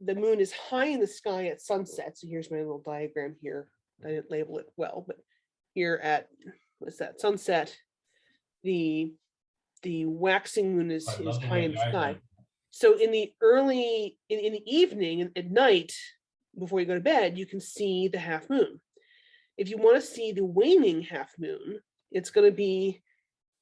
the moon is high in the sky at sunset. So here's my little diagram here. I didn't label it well, but here at, what's that, sunset, the waxing moon is high in the sky. So in the in the evening, at night, before you go to bed, you can see the half moon. If you want to see the waning half moon, it's going to be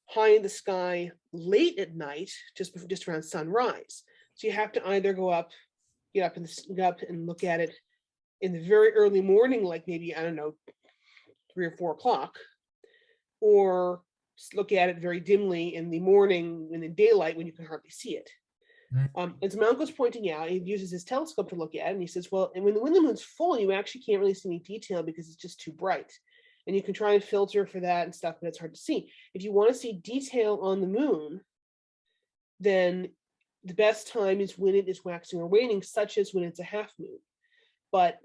high in the sky late at night, just around sunrise. So you have to either get up and look at it in the very early morning, like maybe, I don't know, 3 or 4 o'clock, or look at it very dimly in the morning, in the daylight, when you can hardly see it. And so my uncle's pointing out, he uses his telescope to look at it, and he says, well, and when the moon's full, you actually can't really see any detail because it's just too bright. And you can try and filter for that and stuff, but it's hard to see. If you want to see detail on the moon, then the best time is when it is waxing or waning, such as when it's a half moon. But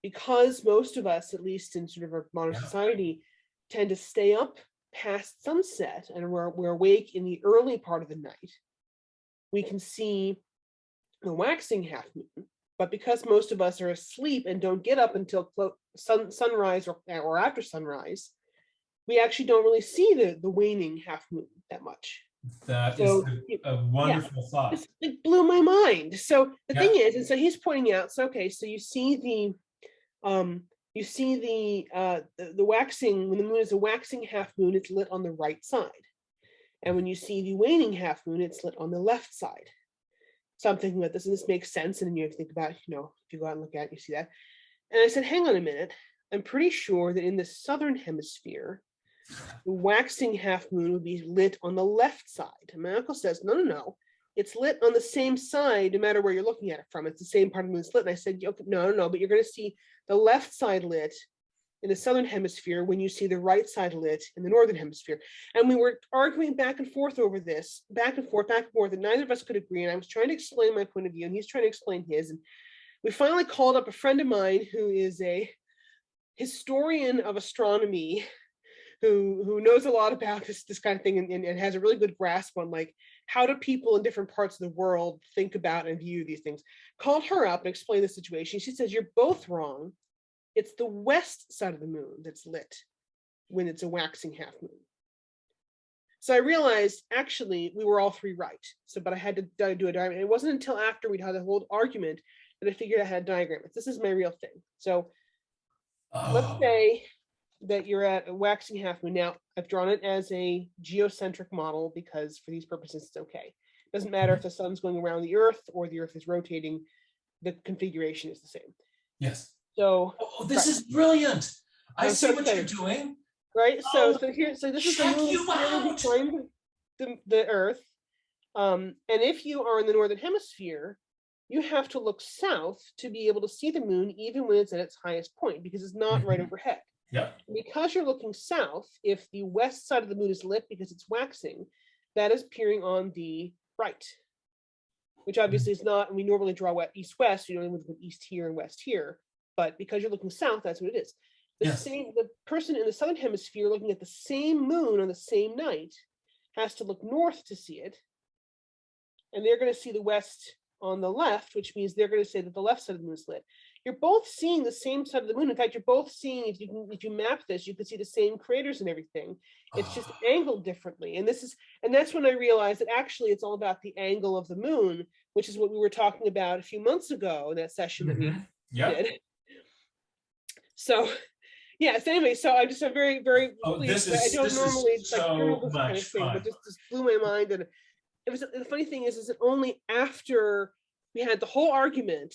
because most of us, at least in sort of our modern society, tend to stay up past sunset and we're awake in the early part of the night, we can see the waxing half moon. But because most of us are asleep and don't get up until sunrise or after sunrise, we actually don't really see the waning half moon that much. That is a wonderful thought. It blew my mind. So the thing is, and so he's pointing out, so okay, so you see the waxing, when the moon is a waxing half moon, it's lit on the right side. And when you see the waning half moon, it's lit on the left side. So I'm thinking about this, and this makes sense. And then you have to think about, if you go out and look at it, you see that. And I said, hang on a minute. I'm pretty sure that in the southern hemisphere, the waxing half moon would be lit on the left side. And my uncle says, no. It's lit on the same side, no matter where you're looking at it from. It's the same part of the moon that's lit. And I said, okay, no, but you're going to see the left side lit in the southern hemisphere when you see the right side lit in the northern hemisphere. And we were arguing back and forth over this, back and forth, and neither of us could agree. And I was trying to explain my point of view, and he's trying to explain his. And we finally called up a friend of mine who is a historian of astronomy, who knows a lot about this kind of thing and has a really good grasp on, like, how do people in different parts of the world think about and view these things. Called her up and explained the situation. She says, you're both wrong. It's the west side of the moon that's lit when it's a waxing half moon. So I realized, actually, we were all three right. But I had to do a diagram. And it wasn't until after we'd had the whole argument that I figured I had a diagram. This is my real thing. So let's say that you're at a waxing half moon. Now, I've drawn it as a geocentric model because for these purposes, it's okay. It doesn't matter if the sun's going around the Earth or the Earth is rotating, the configuration is the same. Yes. So this is brilliant. I see what you're doing. Right. So this is the moon behind the Earth. And if you are in the northern hemisphere, you have to look south to be able to see the moon even when it's at its highest point, because it's not right overhead. Yeah. Because you're looking south, if the west side of the moon is lit because it's waxing, that is appearing on the right, which obviously is not, and we normally draw east-west, with east here and west here, but because you're looking south, that's what it is. The person in the southern hemisphere looking at the same moon on the same night has to look north to see it. And they're going to see the west on the left, which means they're going to say that the left side of the moon is lit. You're both seeing the same side of the moon. In fact, you're both seeing, if you map this, you can see the same craters and everything. It's just angled differently. And that's when I realized that actually it's all about the angle of the moon, which is what we were talking about a few months ago in that session that we did. So yeah, so anyway, so I just am very, very pleased. I don't normally like journal this kind of thing, but just blew my mind. And it was, the funny thing is that only after we had the whole argument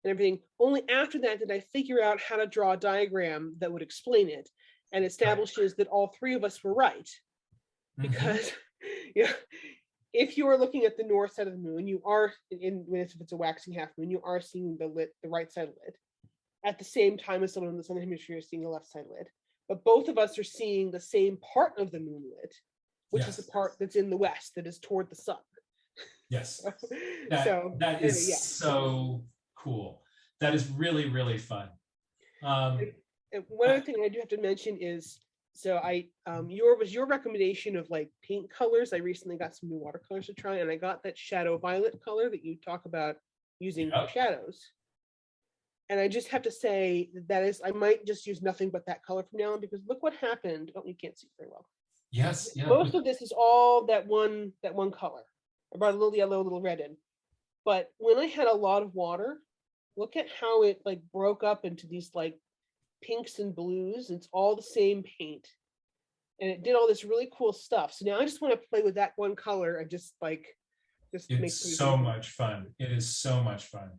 and everything, only after that did I figure out how to draw a diagram that would explain it and establishes that all three of us were right. Because if you are looking at the north side of the moon, you are if it's a waxing half moon, you are seeing the right side lit at the same time as someone in the southern hemisphere is seeing the left side lit. But both of us are seeing the same part of the moon lit, which is the part that's in the west, that is toward the sun. Yes. That is so cool. That is really, really fun. And one other thing I do have to mention is, so your recommendation of like paint colors. I recently got some new watercolors to try, and I got that shadow violet color that you talk about using for shadows. And I just have to say that is, I might just use nothing but that color from now on, because look what happened. Oh, you can't see very well. Yes. Yeah. Most of this is all that one color. I brought a little yellow, a little red in. But when I had a lot of water, look at how it like broke up into these like pinks and blues. It's all the same paint. And it did all this really cool stuff. So now I just want to play with that one color and just make it's so much fun. It is so much fun.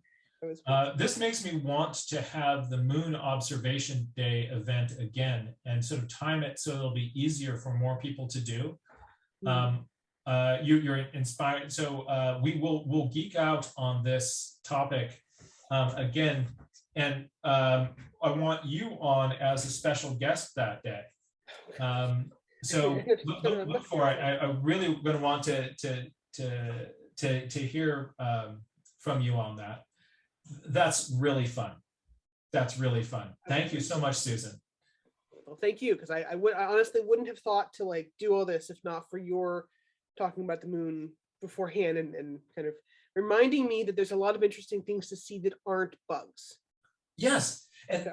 This makes me want to have the Moon Observation Day event again and sort of time it so it'll be easier for more people to do. You're inspired. So we'll geek out on this topic again. And I want you on as a special guest that day. So look for it. I really going to want to hear from you on that. That's really fun. That's really fun. Thank you so much, Susan. Well, thank you, because I honestly wouldn't have thought to like do all this if not for your talking about the moon beforehand and kind of reminding me that there's a lot of interesting things to see that aren't bugs. Yes, and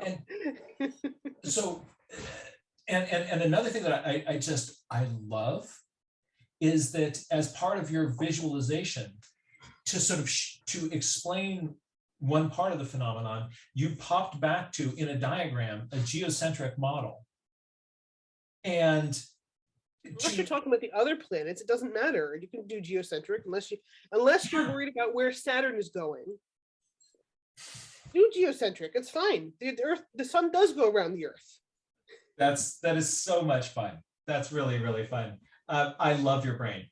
another thing that I love is that as part of your visualization, to sort of to explain one part of the phenomenon, you popped back to, in a diagram, a geocentric model. And unless you're talking about the other planets, it doesn't matter. You can do geocentric unless you're worried about where Saturn is going. Do geocentric. It's fine. The sun does go around the Earth. That is so much fun. That's really, really fun. I love your brain.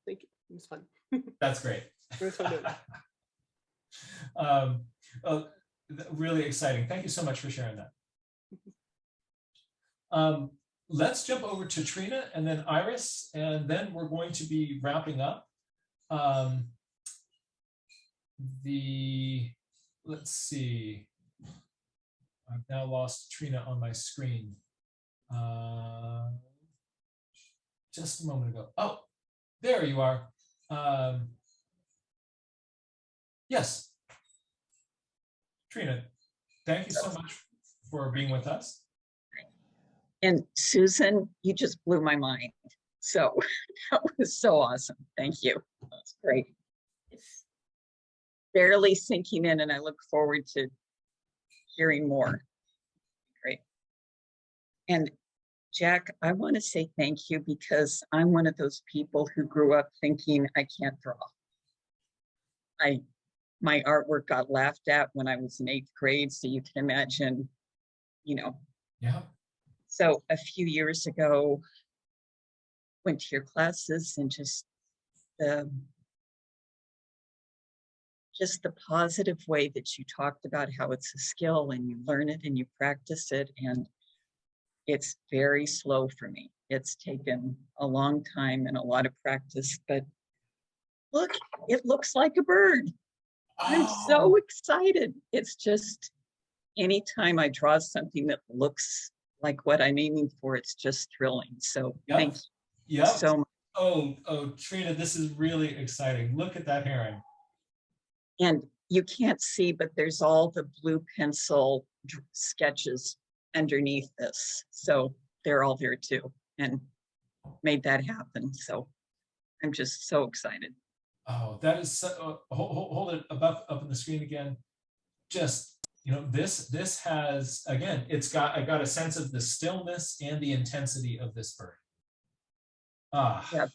Thank you. It was fun. That's great. It was fun. Really exciting. Thank you so much for sharing that. Let's jump over to Trina and then Iris, and then we're going to be wrapping up. Let's see. I've now lost Trina on my screen. Just a moment ago. Oh, there you are. Yes. Trina, thank you so much for being with us. And Susan, you just blew my mind. So that was so awesome. Thank you. That's great. It's barely sinking in, and I look forward to hearing more. Great. And Jack, I want to say thank you, because I'm one of those people who grew up thinking I can't draw. My artwork got laughed at when I was in 8th grade, so you can imagine, Yeah. So a few years ago, went to your classes, and just the positive way that you talked about how it's a skill and you learn it and you practice it, and it's very slow for me. It's taken a long time and a lot of practice, but look, it looks like a bird. I'm so excited. It's just, anytime I draw something that looks like what I'm aiming for, it's just thrilling. So thank you. Yep. So, Oh, Trina, this is really exciting. Look at that heron. and you can't see, but there's all the blue pencil sketches underneath this. So they're all there too, and made that happen. So I'm just so excited. Oh, that is so, hold it up on the screen again. Just, you know, this has, again, I got a sense of the stillness and the intensity of this bird. Yeah.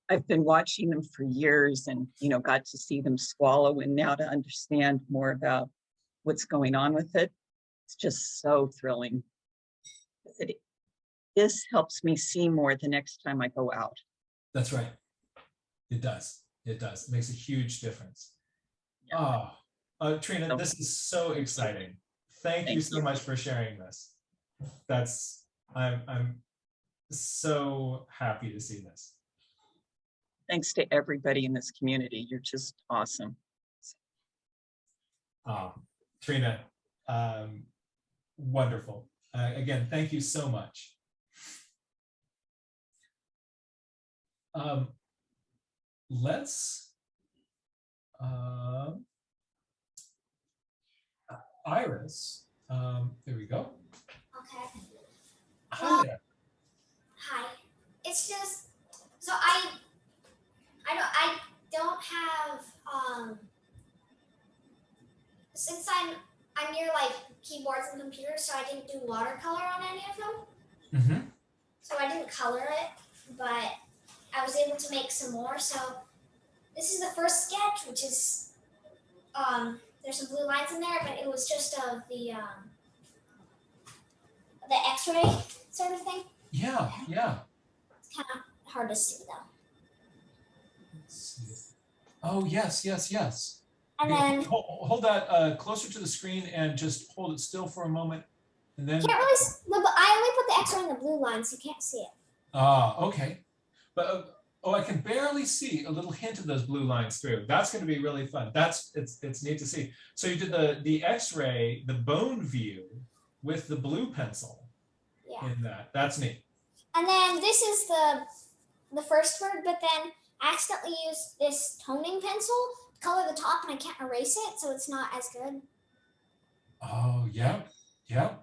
I've been watching them for years and, you know, got to see them swallow, and now to understand more about what's going on with it, it's just so thrilling. This helps me see more the next time I go out. That's right. It does. It does. It makes a huge difference. Yeah. Oh, Trina, this is so exciting. Thank you so much for sharing this. I'm so happy to see this. Thanks to everybody in this community. You're just awesome. Trina, wonderful. Again, thank you so much. Let's Iris, there we go. Okay. Hi there. Hi. It's just so I don't have since I'm near like keyboards and computers, so I didn't do watercolor on any of them. Mm-hmm. So I didn't color it, but I was able to make some more. So this is the first sketch, which is there's some blue lines in there, but it was just of the X-ray sort of thing. Yeah, yeah. It's kind of hard to see though. Let's see. Oh, yes, yes, yes. And Okay, then hold that closer to the screen and just hold it still for a moment, and then. can't really. I only put the X-ray in the blue line, so you can't see it. Okay. But oh, I can barely see a little hint of those blue lines through. That's going to be really fun. It's neat to see. So you did the X-ray, the bone view with the blue pencil. Yeah. In that. That's neat. And then this is the first word, but then I accidentally used this toning pencil to color the top, and I can't erase it, so it's not as good. Oh, yeah, yeah.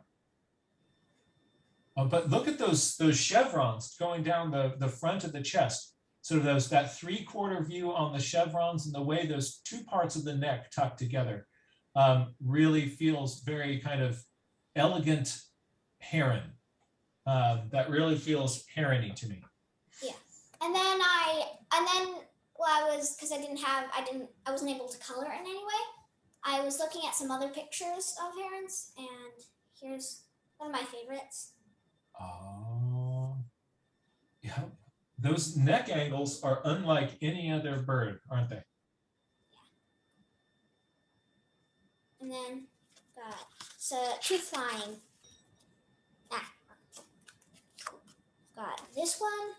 Oh, but look at those chevrons going down the front of the chest. Sort of that 3/4 view on the chevrons, and the way those two parts of the neck tuck together really feels very kind of elegant heron. That really feels heron-y to me. Yeah. And then because I wasn't able to color it in any way. I was looking at some other pictures of herons, and here's one of my favorites. Oh, yeah. Those neck angles are unlike any other bird, aren't they? Yeah. And then two flying. Got this one.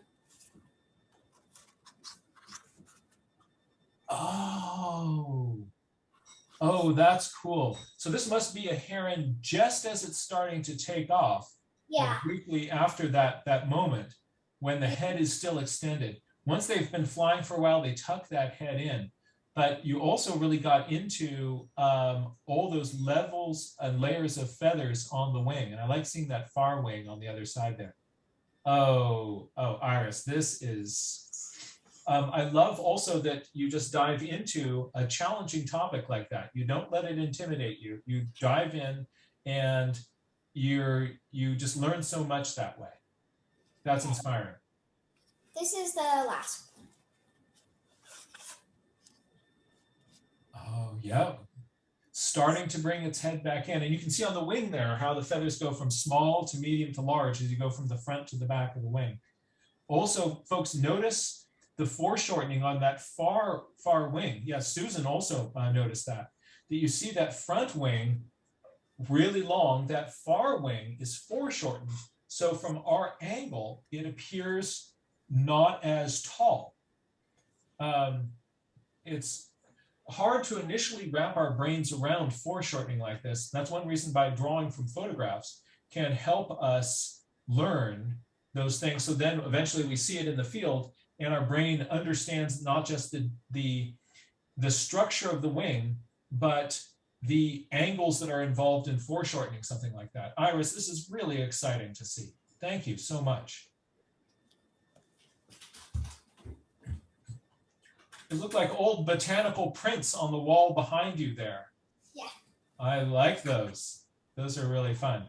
Oh, that's cool. So this must be a heron just as it's starting to take off. Yeah. Briefly after that moment when the head is still extended. Once they've been flying for a while, they tuck that head in. But you also really got into all those levels and layers of feathers on the wing. And I like seeing that far wing on the other side there. Oh, Iris, this is, I love also that you just dive into a challenging topic like that. You don't let it intimidate you. You dive in and you just learn so much that way. That's inspiring. This is the last one. Oh, yeah. Starting to bring its head back in. And you can see on the wing there how the feathers go from small to medium to large as you go from the front to the back of the wing. Also, folks, notice the foreshortening on that far wing. Yes, Susan also noticed that you see that front wing really long, that far wing is foreshortened. So from our angle, it appears not as tall. It's hard to initially wrap our brains around foreshortening like this. That's one reason by drawing from photographs can help us learn those things. So then eventually we see it in the field, and our brain understands not just the structure of the wing, but the angles that are involved in foreshortening, something like that. Iris, this is really exciting to see. Thank you so much. It looked like old botanical prints on the wall behind you there. Yeah. I like those. Those are really fun.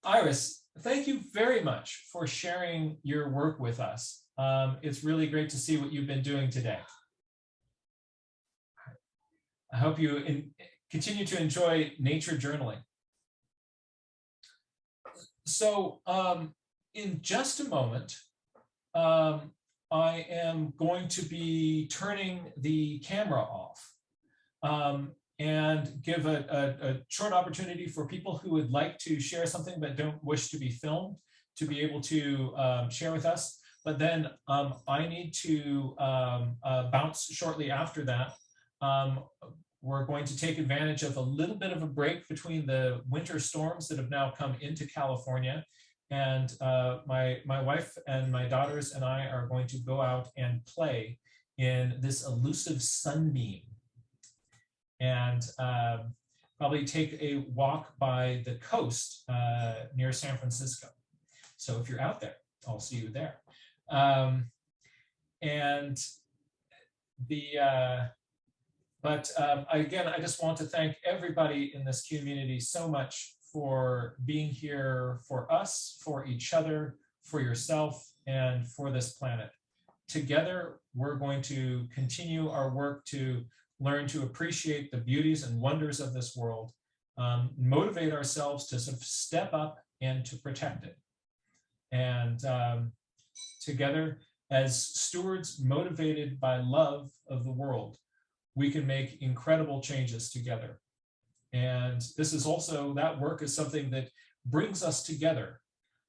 Iris, thank you very much for sharing your work with us. It's really great to see what you've been doing today. I hope you continue to enjoy nature journaling. So in just a moment, I am going to be turning the camera off and give a short opportunity for people who would like to share something but don't wish to be filmed to be able to share with us. But then I need to bounce shortly after that. We're going to take advantage of a little bit of a break between the winter storms that have now come into California. And my wife and my daughters and I are going to go out and play in this elusive sunbeam, and probably take a walk by the coast near San Francisco. So if you're out there, I'll see you there. Again, I just want to thank everybody in this community so much for being here for us, for each other, for yourself, and for this planet. Together, we're going to continue our work to learn to appreciate the beauties and wonders of this world, motivate ourselves to sort of step up and to protect it. And together, as stewards motivated by love of the world, we can make incredible changes together. And this is also, that work is something that brings us together.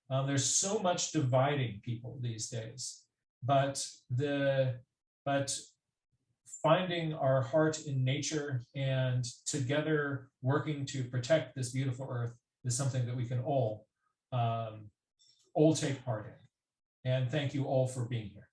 There's so much dividing people these days, but finding our heart in nature and together working to protect this beautiful earth is something that we can all take part in. And thank you all for being here.